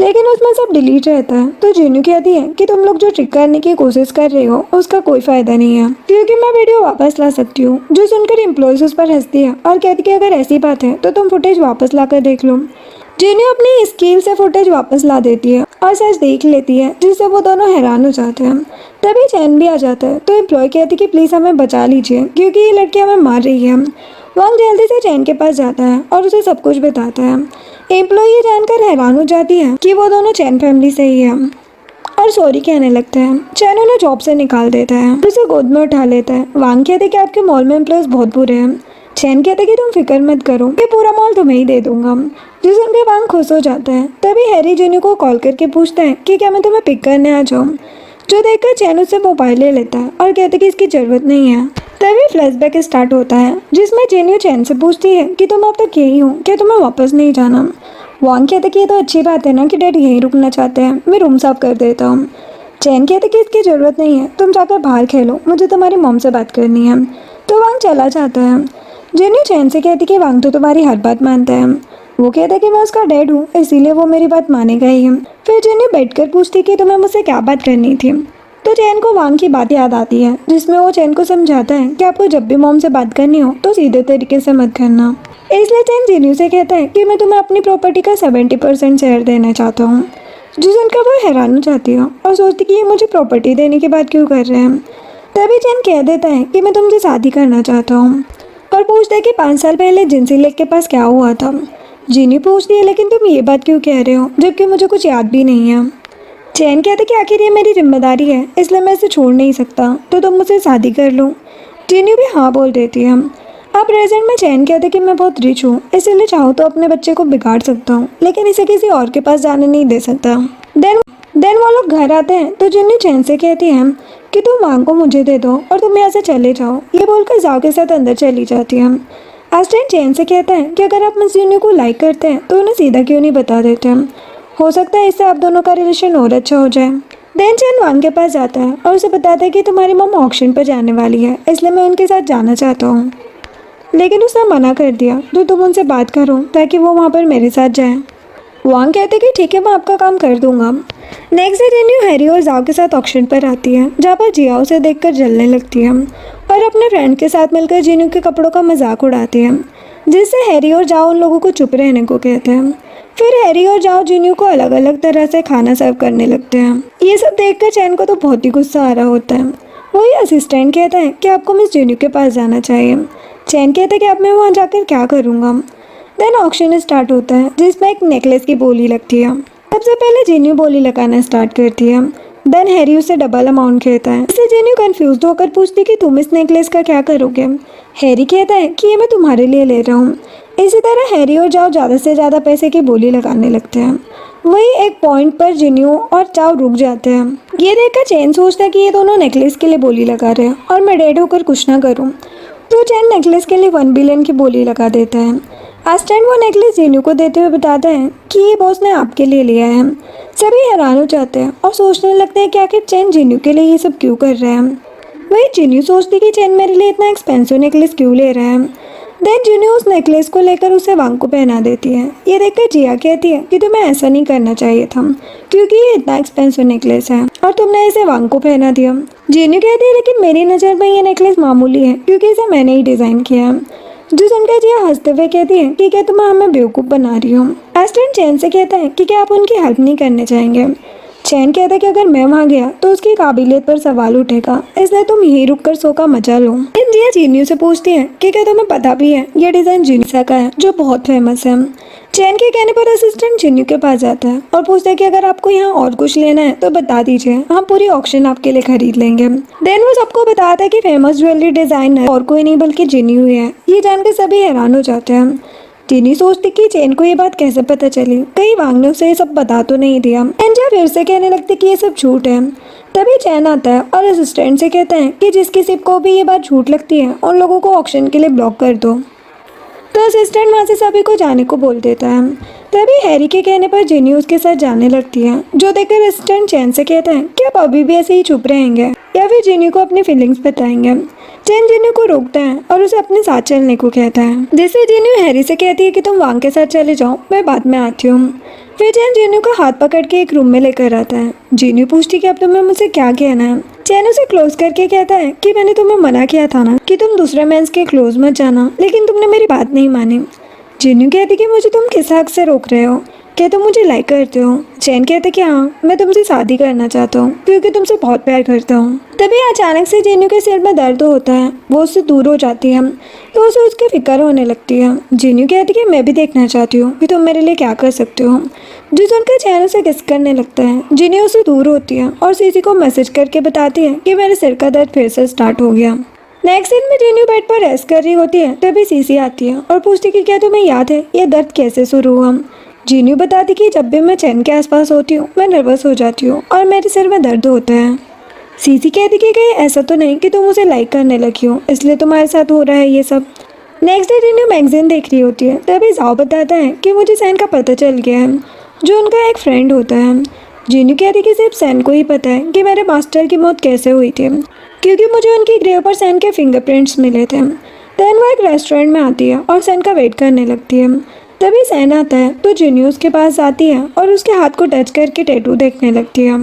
Speaker 1: लेकिन उसमें सब डिलीट रहता है। तो जिन्यू कहती है कि तुम लोग जो ट्रिक करने की कोशिश कर रहे हो उसका कोई फायदा नहीं है, क्योंकि मैं वीडियो वापस ला सकती हूँ। जो सुनकर एम्प्लॉयज उस पर हंसती है और कहती है कि अगर ऐसी बात है तो तुम फुटेज वापस ला कर देख लो। जिन्यू अपनी स्किल से फुटेज वापस ला देती है और सच देख लेती है, जिससे वो दोनों हैरान हो जाते हैं। तभी चैन भी आ जाता है तो एम्प्लॉय कहती है कि प्लीज़ हमें बचा लीजिए क्योंकि ये लड़की हमें मार रही है। वांग जल्दी से चैन के पास जाता है और उसे सब कुछ बताता है। एम्प्लॉय ये जानकर हैरान हो जाती है कि वो दोनों चैन फैमिली से ही है और सॉरी कहने लगते हैं। चैन उन्हें जॉब से निकाल देता है, उसे गोद में उठा लेता है। वांग कहते कि आपके मॉल में एम्प्लॉयज बहुत बुरे हैं। चैन कहते कि तुम फिक्र मत करो, ये पूरा मॉल तुम्हें ही दे दूंगा। जिस उनके वांग खुश हो जाता है। तभी हैरी जिन्यू को कॉल करके पूछता है कि क्या मैं तुम्हें पिक करने आ जाऊँ। जो देखकर चैन उससे मोबाइल ले लेता है और कहते कि इसकी ज़रूरत नहीं है। तभी फ्लैशबैक स्टार्ट होता है जिसमें जिन्यू चैन से पूछती है कि तुम अब तक यही हो, क्या तुम्हें वापस नहीं जाना। वांग कहते कि ये तो अच्छी बात है ना कि डैड यहीं रुकना चाहते हैं, मैं रूम साफ कर देता हूँ। चैन कहते कि इसकी ज़रूरत नहीं है, तुम जाकर बाहर खेलो, मुझे तुम्हारी मॉम से बात करनी है। तो वांग चला जाता है। जिन्यू चैन से कहती कि वांग तो तुम्हारी हर बात मानता है। वो कहता है कि मैं उसका डैड हूँ, इसीलिए वो मेरी बात मानेगा ही। फिर जिन्यू बैठकर पूछती कि तुम्हें मुझसे क्या बात करनी थी। तो चैन को वांग की बात याद आती है, जिसमें वो चैन को समझाता है कि आपको जब भी मॉम से बात करनी हो तो सीधे तरीके से मत करना। इसलिए चैन जिन्यू से कहता है कि मैं तुम्हें अपनी प्रॉपर्टी का 70% शेयर देना चाहता हूँ। जो सुनकर वो हैरान हो जाती है और सोचती कि ये मुझे प्रॉपर्टी देने की बात क्यों कर रहे हैं। तभी चैन कह देता है कि मैं तुमसे शादी करना चाहता हूँ और पूछता है कि 5 साल पहले जिनसी लेक के पास क्या हुआ था। जिन्यू पूछती है लेकिन तुम ये बात क्यों कह रहे हो जबकि मुझे कुछ याद भी नहीं है। चैन कहते कि आखिर ये मेरी जिम्मेदारी है, इसलिए मैं इसे छोड़ नहीं सकता, तो तुम मुझसे शादी कर लो। जिन्यू भी हाँ बोल देती है। अब प्रेजेंट में चैन कहते कि मैं बहुत रिच हूँ, इसलिए चाहूँ तो अपने बच्चे को बिगाड़ सकता हूँ, लेकिन इसे किसी और के पास जाने नहीं दे सकता। देन वो लोग घर आते हैं तो जिन्यू चैन से कहती है कि तुम वांग को मुझे दे दो और तुम यहाँ से चले जाओ। ये बोलकर जाओ के साथ अंदर चली जाती है। अस्टेंट चैन से कहता है कि अगर आप मिस जिन्यू को लाइक करते हैं तो उन्हें सीधा क्यों नहीं बता देते हैं, हो सकता है इससे आप दोनों का रिलेशन और अच्छा हो जाए। देन चैन वांग के पास जाता है और उसे बताता है कि तुम्हारी मम ऑक्शन पर जाने वाली है, इसलिए मैं उनके साथ जाना चाहता हूँ। लेकिन उसने मना कर दिया, तो तुम उनसे बात करो ताकि वो वहाँ पर मेरे साथ जाए। वांग कहते कि ठीक है, मैं आपका काम कर दूंगा। नेक्स्ट डे जिन्यू हैरी और जाओ के साथ ऑक्शन पर आती है, जहाँ पर जिया उसे देखकर जलने लगती है और अपने फ्रेंड के साथ मिलकर जिन्यू के कपड़ों का मजाक उड़ाती है, जिससे हैरी और जाओ उन लोगों को चुप रहने को कहते हैं। फिर हैरी और जाओ जिन्यू को अलग अलग तरह से खाना सर्व करने लगते हैं। ये सब देखकर चैन को तो बहुत ही गुस्सा आ रहा होता है। वही असिस्टेंट कहता है कि आपको मिस जिन्यू के पास जाना चाहिए। चैन कहता है कि अब मैं वहाँ जाकर क्या करूँगा। देन ऑक्शन स्टार्ट होता है, जिसमें एक नेकलेस की बोली लगती है। सबसे पहले जिन्यू बोली लगाना स्टार्ट करती है। देन हैरी उससे डबल अमाउंट कहता है। इससे जिन्यू कंफ्यूज होकर पूछती कि तुम इस नेकलेस का क्या करोगे। हैरी कहता है कि ये मैं तुम्हारे लिए ले रहा हूँ। इसी तरह हैरी और जाओ ज़्यादा से ज़्यादा पैसे की बोली लगाने लगते हैं। वही एक पॉइंट पर जिन्यू और जाओ रुक जाते हैं। ये देखकर चैन सोचता है कि ये दोनों नेकलेस के लिए बोली लगा रहे हैं और मैं डेड होकर कुछ ना करूँ, तो चैन नेकलेस के लिए 1 बिलियन की बोली लगा देता है। असिस्टेंट वो नेकलेस जिन्यू को देते हुए बताता है कि ये बॉस ने आपके लिए लिया है। सभी हैरान हो जाते हैं और सोचने लगते हैं कि आखिर चैन जिन्यू के लिए ये सब क्यों कर रहे हैं। वही जिन्यू सोचती कि चैन मेरे लिए इतना एक्सपेंसिव नेकलेस क्यों ले रहा है। देन जिन्यू उस नेकलेस को लेकर उसे वांग को पहना देती है। ये देखकर जिया कहती है कि तुम्हें ऐसा नहीं करना चाहिए था, क्योंकि ये इतना एक्सपेंसिव नेकलेस है और तुमने इसे वांग को पहना दिया। जिन्यू कहती है लेकिन मेरी नज़र में ये नेकलेस मामूली है, क्योंकि इसे मैंने ही डिज़ाइन किया है। जो सुनकर जिया हंसते हुए कहती है कि क्या तुम हमें बेवकूफ़ बना रही हो। एस्टन चैन से कहता है कि क्या आप उनकी हेल्प नहीं करने चाहेंगे। चैन कहता है कि अगर मैं वहाँ गया तो उसकी काबिलियत पर सवाल उठेगा, इसलिए तुम यहीं रुककर शो का मजा लो। जिया जिन्यू से पूछती है कि क्या तुम्हें पता भी है ये डिज़ाइन जिन्सा का है, जो बहुत फेमस है। चैन के कहने पर असिस्टेंट जिन्यू के पास जाता है और पूछता है कि अगर आपको यहाँ और कुछ लेना है तो बता दीजिए, हम पूरी ऑक्शन आपके लिए खरीद लेंगे। देन वो सबको बताता है कि फेमस ज्वेलरी डिजाइनर और कोई नहीं बल्कि जिन्यू ही है। ये जानकर सभी हैरान हो जाते हैं। जिन्यू सोचती कि चैन को ये बात कैसे पता चली, कहीं वांग ने उसे ये सब बता तो नहीं दिया। एंजा फिर से कहने लगती कि ये सब झूठ है। तभी चैन आता है और असिस्टेंट से कहता है कि जिस किसी को भी ये बात झूठ लगती है उन लोगों को ऑक्शन के लिए ब्लॉक कर दो। तो असिस्टेंट वहाँ से सभी को जाने को बोल देता है। तभी हैरी के कहने पर जिन्यू उसके साथ जाने लगती है, जो देखकर असिस्टेंट चैन से कहता है कि आप अभी भी ऐसे ही चुप रहेंगे या फिर जिन्यू को अपनी फीलिंग्स बताएंगे। चैन जिन्यू को रोकता है और उसे अपने साथ चलने को कहता है, जिससे जिन्यू हैरी से कहती है कि तुम वांग के साथ चले जाओ, मैं बाद में आती हूँ। फिर चैन जिन्यू का हाथ पकड़ के एक रूम में लेकर आता है। जिन्यू पूछती कि अब तुम्हें मुझसे क्या कहना है। चैन उसे क्लोज करके कहता है कि मैंने तुम्हें मना किया था ना कि तुम दूसरे मेंस के क्लोज मत जाना, लेकिन तुमने मेरी बात नहीं मानी। जिन्यू कहती कि मुझे तुम किस हक से रोक रहे हो, क्या तुम मुझे लाइक करते हो। चैन कहते कि हाँ, मैं तुमसे शादी करना चाहता हूँ क्योंकि तुमसे बहुत प्यार करता हूँ। तभी अचानक से जिन्यू के सिर में दर्द होता है, वो उससे दूर हो जाती है तो उसे उसकी फिक्र होने लगती है। जिन्यू कहती कि मैं भी देखना चाहती हूँ कि तुम मेरे लिए क्या कर सकते हो। जो सुनकर चैन उसे किस करने लगता है। जिन्यू उससे दूर होती है और सीसी को मैसेज करके बताती है कि मेरे सिर का दर्द फिर से स्टार्ट हो गया। नेक्स्ट दिन में जिन्यू बेड पर रेस्ट कर रही होती है, तभी सीसी आती है और पूछती कि क्या तुम्हें याद है ये दर्द कैसे शुरू हुआ। जिन्यू बताती कि जब भी मैं चैन के आसपास होती हूँ मैं नर्वस हो जाती हूँ और मेरे सिर में दर्द होता है। सीसी कहती कि कहीं ऐसा तो नहीं कि तुम उसे लाइक करने लगी हो, इसलिए तुम्हारे साथ हो रहा है ये सब। नेक्स्ट डे जिन्यू मैगजीन देख रही होती है, तभी जाओ बताता है कि मुझे सैन का पता चल गया है, जो उनका एक फ्रेंड होता है। जिन्यू कहती कि सिर्फ सैन को ही पता है कि मेरे मास्टर की मौत कैसे हुई थी, क्योंकि मुझे उनकी ग्रेव पर सैन के फिंगरप्रिंट्स मिले थे। देन वो एक रेस्टोरेंट में आती है और सैन का वेट करने लगती है। तभी सैन आता है तो जिन्यू उसके पास आती है और उसके हाथ को टच करके टैटू देखने लगती है,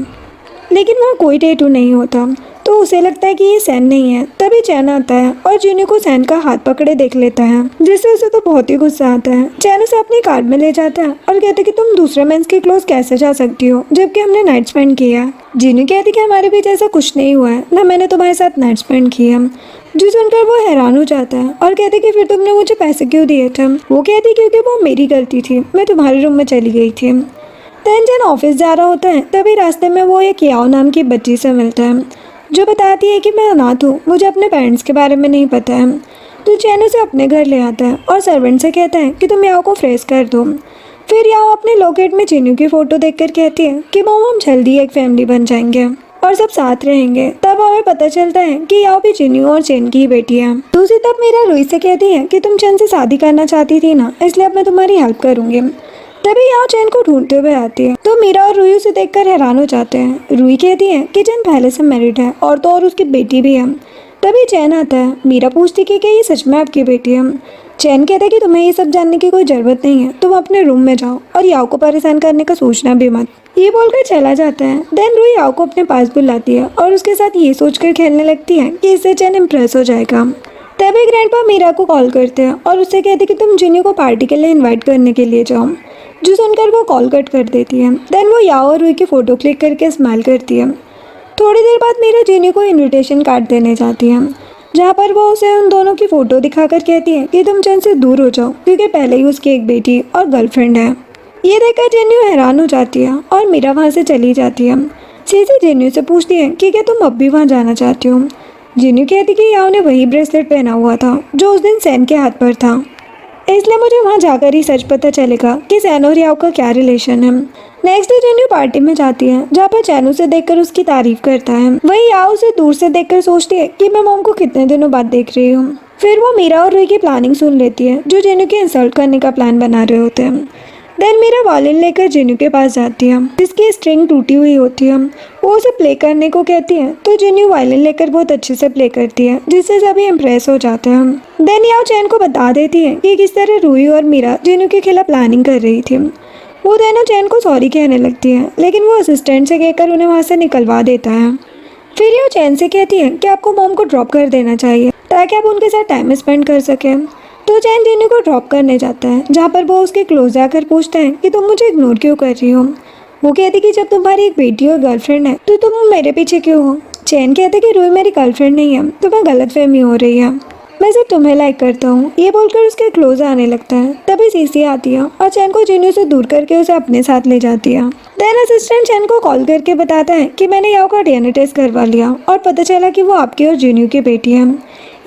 Speaker 1: लेकिन वहाँ कोई टैटू नहीं होता, तो उसे लगता है कि ये सैन नहीं है। तभी चैन आता है और जिन्यू को सैन का हाथ पकड़े देख लेता है, जिससे उसे तो बहुत ही गुस्सा आता है। चैन उसे अपनी कार में ले जाता है और कहते कि तुम दूसरे मेंस के क्लोज कैसे जा सकती हो जबकि हमने नाइट स्पेंड किया है। जिन्यू कहती कि हमारे बीच ऐसा कुछ नहीं हुआ है, ना मैंने तुम्हारे साथ नाइट स्पेंड किया। जो सुनकर वो हैरान हो जाता है और कहते कि फिर तुमने मुझे पैसे क्यों दिए थे। वो कहती क्योंकि वो मेरी गलती थी, मैं तुम्हारे रूम में चली गई थी। देन जैन ऑफिस जा रहा होता है, तभी रास्ते में वो एक याओ नाम की बच्ची से मिलता है, जो बताती है कि मैं अनाथ हूँ, मुझे अपने पेरेंट्स के बारे में नहीं पता है। तो चैन उसे अपने घर ले आता है और सर्वेंट से कहता है कि तुम याओ को फ्रेश कर दो। फिर याओ अपने लॉकेट में जिन्यू की फ़ोटो देखकर कहती है कि मॉम हम जल्दी एक फैमिली बन जाएंगे और सब साथ रहेंगे। तब हमें पता चलता है कि याओ भी जिन्यू और चैन की ही बेटी है। दूसरी तरफ मीरा लुई से कहती है कि तुम चैन से शादी करना चाहती थी ना, इसलिए अब मैं तुम्हारी हेल्प करूँगी। तभी याओ चैन को ढूंढते हुए आती है तो मीरा और रूही उसे देखकर हैरान हो जाते हैं। रूही कहती है कि चैन पहले से मैरिड है और तो और उसकी बेटी भी है। तभी चैन आता है। मीरा पूछती कि क्या ये सच में आपकी बेटी है। चैन कहता है कि तुम्हें ये सब जानने की कोई ज़रूरत नहीं है, तुम अपने रूम में जाओ और याओ को परेशान करने का सोचना भी मत। ये बोलकर चला जाता है। देन रूही याओ को अपने पास बुलाती है और उसके साथ ये सोचकर खेलने लगती है कि इससे चैन इम्प्रेस हो जाएगा। तभी ग्रैंडपा मीरा को कॉल करते हैं और उससे कहते कि तुम जिन्नी को पार्टी के लिए इन्वाइट करने के लिए जाओ, जो सुनकर वो कॉल कट कर देती है। देन वो याओ और रूही की फ़ोटो क्लिक करके स्माइल करती है। थोड़ी देर बाद मीरा जिन्नी को इनविटेशन कार्ड देने जाती है, जहाँ पर वो उसे उन दोनों की फ़ोटो दिखाकर कहती है कि तुम चैन से दूर हो जाओ क्योंकि पहले ही उसकी एक बेटी और गर्लफ्रेंड है। ये देखकर जिन्नी हैरान हो जाती है और मीरा वहाँ से चली जाती है। सीसी जिन्नी से पूछती है कि क्या तुम अब भी वहाँ जाना चाहती हो। जिन्नी कहती कि याओ ने वही ब्रेसलेट पहना हुआ था जो उस दिन सैन के हाथ पर था, इसलिए मुझे वहाँ जाकर ही सच पता चलेगा कि सैन और याओ का क्या रिलेशन है। नेक्स्ट डे जिन्नी पार्टी में जाती है, जहाँ पर चैन उसे देखकर उसकी तारीफ करता है। वही याओ उसे दूर से देखकर सोचती है कि मैं मॉम को कितने दिनों बाद देख रही हूँ। फिर वो मीरा और रूही की प्लानिंग सुन लेती है, जो जिन्नी के इंसल्ट करने का प्लान बना रहे होते हैं। देन मीरा वायलिन लेकर जिन्नी के पास जाती है, जिसकी स्ट्रिंग टूटी हुई होती है। वो उसे प्ले करने को कहती है तो जिन्नी वायलिन लेकर बहुत अच्छे से प्ले करती है, जिससे सभी इम्प्रेस हो जाते हैं। देन याओ चैन को बता देती है कि किस तरह रूही और मीरा जिन्नी के खिलाफ प्लानिंग कर रही थी। वो दोनों चैन को सॉरी कहने लगती है, लेकिन वो असिस्टेंट से कहकर उन्हें वहाँ से निकलवा देता है। फिर याओ चैन से कहती है कि आपको मॉम को ड्रॉप कर देना चाहिए ताकि आप उनके साथ टाइम स्पेंड कर सकें। तो चैन जिन्नी को ड्रॉप करने जाता है, जहाँ पर वो उसके क्लोज जाकर पूछता है कि तुम मुझे इग्नोर क्यों कर रही हो। वो कहती कि जब तुम्हारी एक बेटी और गर्लफ्रेंड है तो तुम मेरे पीछे क्यों हो। चैन कहते कि रूही मेरी गर्लफ्रेंड नहीं है, तुम्हें गलतफहमी हो रही है, मैं सिर्फ तुम्हें लाइक करता हूँ। ये बोलकर उसके क्लोज आने लगता है। तभी सीसी आती है और चैन को जिन्नी से दूर करके उसे अपने साथ ले जाती है। देन असिस्टेंट चैन को कॉल करके बताता है कि मैंने याओ का डीएनए टेस्ट करवा लिया और पता चला कि वो आपकी और जिन्नी की बेटी है।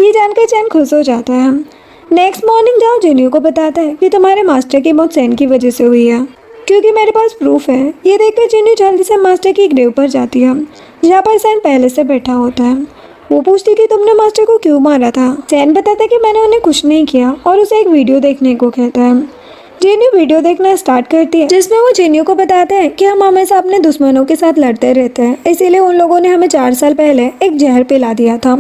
Speaker 1: ये जानकर चैन खुश हो जाता है। नेक्स्ट मॉर्निंग जाओ जिन्नी को बताता है कि तुम्हारे मास्टर की मौत सैन की वजह से हुई है, क्योंकि मेरे पास प्रूफ है। ये देखकर जिन्नी जल्दी से मास्टर की ग्रेव पर जाती है, जहाँ पर सैन पहले से बैठा होता है। वो पूछती कि तुमने मास्टर को क्यों मारा था। सैन बताता है कि मैंने उन्हें कुछ नहीं किया और उसे एक वीडियो देखने को कहता है। जिन्नी वीडियो देखना स्टार्ट करती है, जिसमें वो जिन्नी को बताते हैं कि हम हमेशा अपने दुश्मनों के साथ लड़ते रहते हैं, इसीलिए उन लोगों ने हमें 4 साल पहले एक जहर पिला दिया था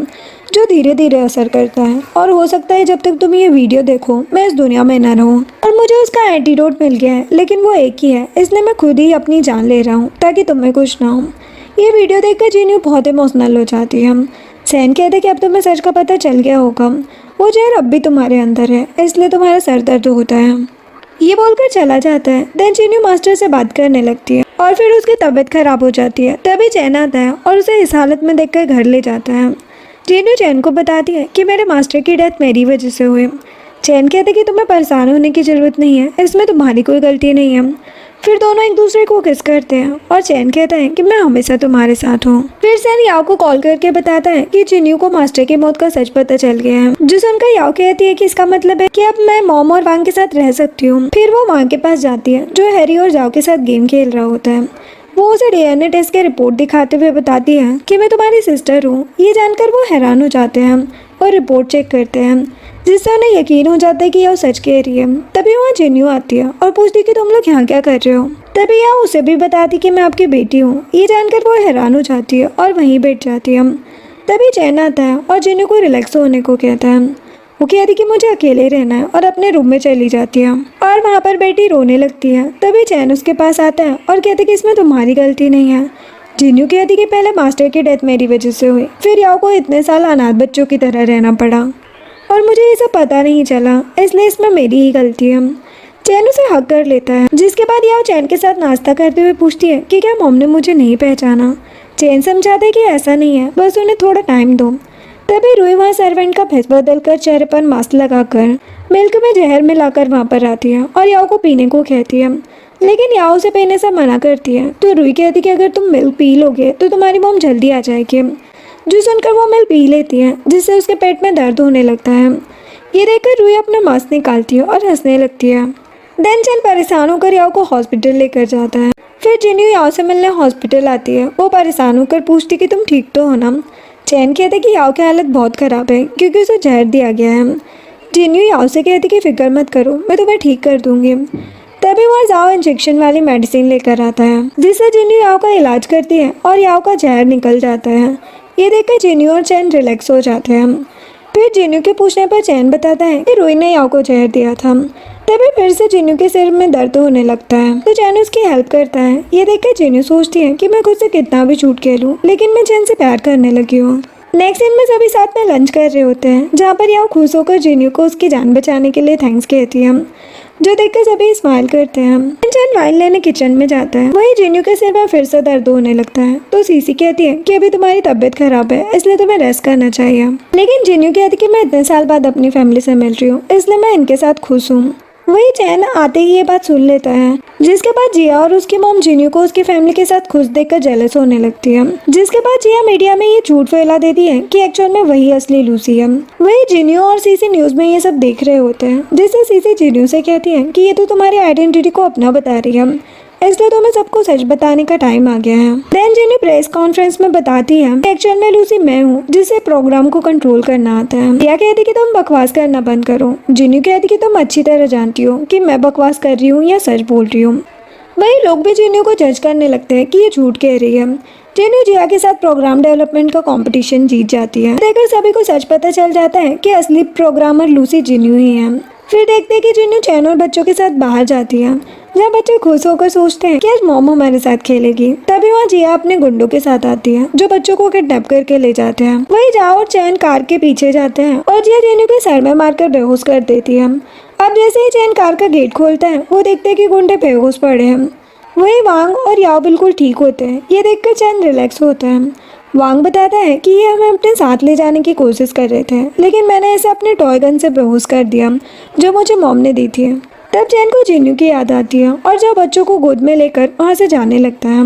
Speaker 1: जो धीरे धीरे असर करता है, और हो सकता है जब तक तुम ये वीडियो देखो मैं इस दुनिया में न रहूं। और मुझे उसका एंटीडोट मिल गया है, लेकिन वो एक ही है, इसलिए मैं खुद ही अपनी जान ले रहा हूँ ताकि तुम्हें कुछ ना हो। ये वीडियो देखकर जिन्नी बहुत इमोशनल हो जाती है। सैन कहते कि अब तुम्हें सच का पता चल गया होगा, वो जहर अब भी तुम्हारे अंदर है, इसलिए तुम्हारा सर दर्द होता है। ये बोलकर चला जाता है। देन जिन्नी मास्टर से बात करने लगती है और फिर उसकी तबीयत खराब हो जाती है। तभी चैन आता है और उसे इस हालत में देखकर घर ले जाता है। जिन्नी चैन को बताती है कि मेरे मास्टर की डेथ मेरी वजह से हुई। चैन कहते कि तुम्हें परेशान होने की ज़रूरत नहीं है, इसमें तुम्हारी कोई गलती नहीं है। फिर दोनों एक दूसरे को किस करते हैं और चैन कहता है कि मैं हमेशा तुम्हारे साथ हूँ। फिर सैन याओ को कॉल करके बताता है कि जिन्नी को मास्टर की मौत का सच पता चल गया है, जो सुनकर याओ कहती है कि इसका मतलब है कि अब मैं मॉम और वांग के साथ रह सकती हूँ। फिर वो वांग के पास जाती है, जो हैरी और जाओ के साथ गेम खेल रहा होता है। वो उसे डीएनए टेस्ट के रिपोर्ट दिखाते हुए बताती है कि मैं तुम्हारी सिस्टर हूँ। ये जानकर वो हैरान हो जाते हैं और रिपोर्ट चेक करते हैं, जिससे उन्हें यकीन हो जाता है कि यह सच कह रही है। तभी वहाँ जिन्नी आती है और पूछती कि तुम लोग यहाँ क्या कर रहे हो। तभी यह उसे भी बताती कि मैं आपकी बेटी हूँ। ये जानकर वो हैरान हो जाती है और वहीं बैठ जाती है। तभी चैन आता है और जिन्नी को रिलैक्स होने को कहता है। वो कहती कि मुझे अकेले रहना है और अपने रूम में चली जाती है और वहाँ पर बेटी रोने लगती है। तभी चैन उसके पास आता है और कहती कि इसमें तुम्हारी गलती नहीं है। जिन्नी कहती कि पहले मास्टर की डेथ मेरी वजह से हुई, फिर याओ को इतने साल अनाथ बच्चों की तरह रहना पड़ा और मुझे ये सब पता नहीं चला, इसलिए इसमें मेरी ही गलती है। चैन उसे हक कर लेता है, जिसके बाद याओ चैन के साथ नाश्ता करते हुए पूछती है कि क्या मॉम ने मुझे नहीं पहचाना। चैन समझाते कि ऐसा नहीं है, बस उन्हें थोड़ा टाइम दो। तभी रूही वहाँ सर्वेंट का भेष बदलकर चेहरे पर मास्क लगाकर मिल्क में जहर मिलाकर वहाँ पर आती है और याओ को पीने को कहती है, लेकिन याओ उसे पीने से मना करती है। तो रूही कहती कि अगर तुम मिल्क पी लोगे तो तुम्हारी मॉम जल्दी आ जाएगी। जो सुनकर वो मिल्क पी लेती है, जिससे उसके पेट में दर्द होने लगता है। ये देखकर रूही अपना मास्क निकालती है और हंसने लगती है। देन चैन परेशान होकर याओ को हॉस्पिटल लेकर जाता है। फिर जिन्नी याओ से मिलने हॉस्पिटल आती है। वो परेशान होकर पूछती कि तुम ठीक तो हो ना। चैन कहते कि याओ की हालत बहुत ख़राब है क्योंकि उसे जहर दिया गया है। जिन्नी याओ से कहती कि फिक्र मत करो, मैं तुम्हें ठीक कर दूंगी। तभी वहाँ जाओ इंजेक्शन वाली मेडिसिन लेकर आता है, जिससे जिन्यू याओ का इलाज करती है और याओ का जहर निकल जाता है। ये देखकर जिन्यू और चैन रिलैक्स हो जाते हैं। फिर जिन्यू के पूछने पर चैन बताता है कि रुई ने याओ को जहर दिया था। तभी फिर से जिन्यू के सिर में दर्द होने लगता है, तो चैन उसकी हेल्प करता है। ये देखकर जिन्यू सोचती है कि मैं खुद से कितना भी झूठ कह लूं, लेकिन मैं चैन से प्यार करने लगी हूँ। नेक्स्ट सीन में सभी साथ में लंच कर रहे होते हैं, जहाँ पर याओ खुश होकर जिन्यू को उसकी जान बचाने के लिए थैंक्स कहती है, जो देखकर सभी स्माइल करते हैं। चैन वाइन लेने किचन में जाता है। वहीं जिन्यू के सिर में फिर से दर्द होने लगता है, तो सीसी कहती है कि अभी तुम्हारी तबीयत खराब है, इसलिए तुम्हें रेस्ट करना चाहिए। लेकिन जिन्यू कहती है कि मैं इतने साल बाद अपनी फैमिली से मिल रही हूँ, इसलिए मैं इनके साथ खुश हूँ। वही चैन आते ही ये बात सुन लेता है, जिसके बाद जिया और उसकी मॉम जिन्यू को उसकी फैमिली के साथ खुश देखकर जेलस होने लगती है। जिसके बाद जिया मीडिया में ये झूठ फैला देती है कि एक्चुअल में वही असली लूसी है। वही जिन्यू और सीसी न्यूज में ये सब देख रहे होते हैं, जिससे सीसी जिन्यू से कहती है कि ये तो तुम्हारी आइडेंटिटी को अपना बता रही है, इसलिए तुम्हें सबको सच बताने का टाइम आ गया है। देन जिन्यू प्रेस कॉन्फ्रेंस में बताती है एक्चुअल में लूसी मैं हूँ, जिसे प्रोग्राम को कंट्रोल करना आता है। जिया कहती कि तुम बकवास करना बंद करो। जिन्यू कहती कि तुम अच्छी तरह जानती हो कि मैं बकवास कर रही हूँ या सच बोल रही हूँ। वही लोग भी जिन्यू को जज करने लगते हैं कि ये झूठ कह रही है। जिन्यू जिया के साथ प्रोग्राम डेवलपमेंट का कंपटीशन जीत जाती है। देखकर सभी को सच पता चल जाता है कि असली प्रोग्रामर लूसी जिन्यू ही है। फिर देखते हैं कि जिन्यू चैन और बच्चों के साथ बाहर जाती है, जहाँ बच्चे खुश होकर सोचते हैं कि आज मॉम हमारे साथ खेलेगी। तभी वहाँ जिया अपने गुंडों के साथ आती है, जो बच्चों को किडनैप करके ले जाते हैं। वही जाओ और चैन कार के पीछे जाते हैं और जिया जिन्यू के सर में मारकर बेहोश कर देती है। अब जैसे ही चैन कार का गेट खोलता है, वो देखते हैं कि गुंडे बेहोश पड़े हैं। वही वांग और याओ बिल्कुल ठीक होते हैं। ये देखकर चैन रिलैक्स होता है। वांग बताता है कि ये हमें अपने साथ ले जाने की कोशिश कर रहे थे, लेकिन मैंने इसे अपने टॉय गन से बेहोश कर दिया, जो मुझे मॉम ने दी थी। तब चैन को जिन्यू की याद आती है और जब बच्चों को गोद में लेकर वहाँ से जाने लगता है।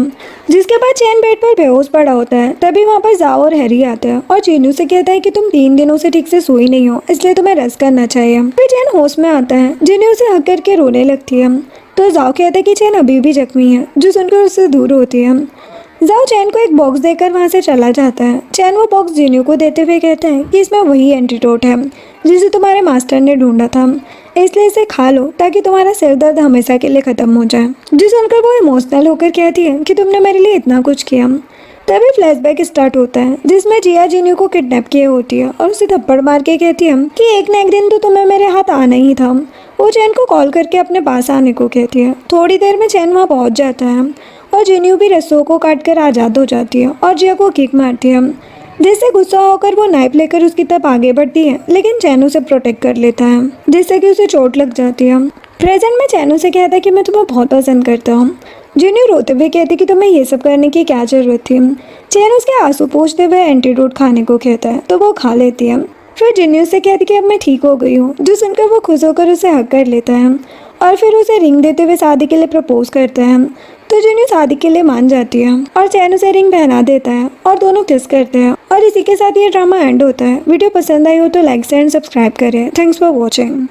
Speaker 1: जिसके बाद चैन बेड पर बेहोश पड़ा होता है। तभी वहाँ पर जाओ और हैरी आता है और जिन्यू से कहता है कि तुम 3 दिनों से ठीक से सोई नहीं हो, इसलिए तुम्हें रेस्ट करना चाहिए। फिर चैन होश में आता है। जिन्यू उसे हक करके रोने लगती है, तो जाओ कहता है कि चैन अभी भी जख्मी है, जो सुनकर उससे दूर होती है। जाओ चैन को एक बॉक्स देकर वहाँ से चला जाता है। चैन वो बॉक्स जिन्यू को देते हुए कहता है कि इसमें वही एंटीडोट है जिसे तुम्हारे मास्टर ने ढूंढा था, इसलिए इसे खा लो ताकि तुम्हारा सिर दर्द हमेशा के लिए खत्म हो जाए। जो सुनकर वो इमोशनल होकर कहती है कि तुमने मेरे लिए इतना कुछ किया। तभी फ्लैशबैक स्टार्ट होता है, जिसमें जिया जिन्यू को किडनैप किए होती है और उसे थप्पड़ मार के कहती है कि एक न एक दिन तो तुम्हें मेरे हाथ आना ही था। वो चैन को कॉल करके अपने पास आने को कहती है। थोड़ी देर में चैन वहाँ पहुँच जाता है और जिन्यू भी रस्सों को काट कर आज़ाद हो जाती है और जिया को किक मारती है, जिससे गुस्सा होकर वो नाइफ लेकर उसकी तरफ आगे बढ़ती है, लेकिन चैन उसे प्रोटेक्ट कर लेता है, जिससे कि उसे चोट लग जाती है। प्रेजेंट में चैन उसे कहता है कि मैं तुम्हें बहुत पसंद करता हूँ। जिन्यू रोते हुए कहती कि तुम्हें ये सब करने की क्या जरूरत थी। चैन उसके आंसू पोंछते हुए एंटीडोट खाने को कहता है, तो वो खा लेती है। फिर जिन्यू से कहती कि अब मैं ठीक हो गई हूँ, जो सुनकर वो खुश होकर उसे हक कर लेता है और फिर उसे रिंग देते हुए शादी के लिए प्रपोज करता है। तो जिन्यू शादी के लिए मान जाती है और चैन उसे रिंग पहना देता है और दोनों किस करते हैं। और इसी के साथ ये ड्रामा एंड होता है। वीडियो पसंद आई हो तो लाइक एंड सब्सक्राइब करें। Thanks for watching.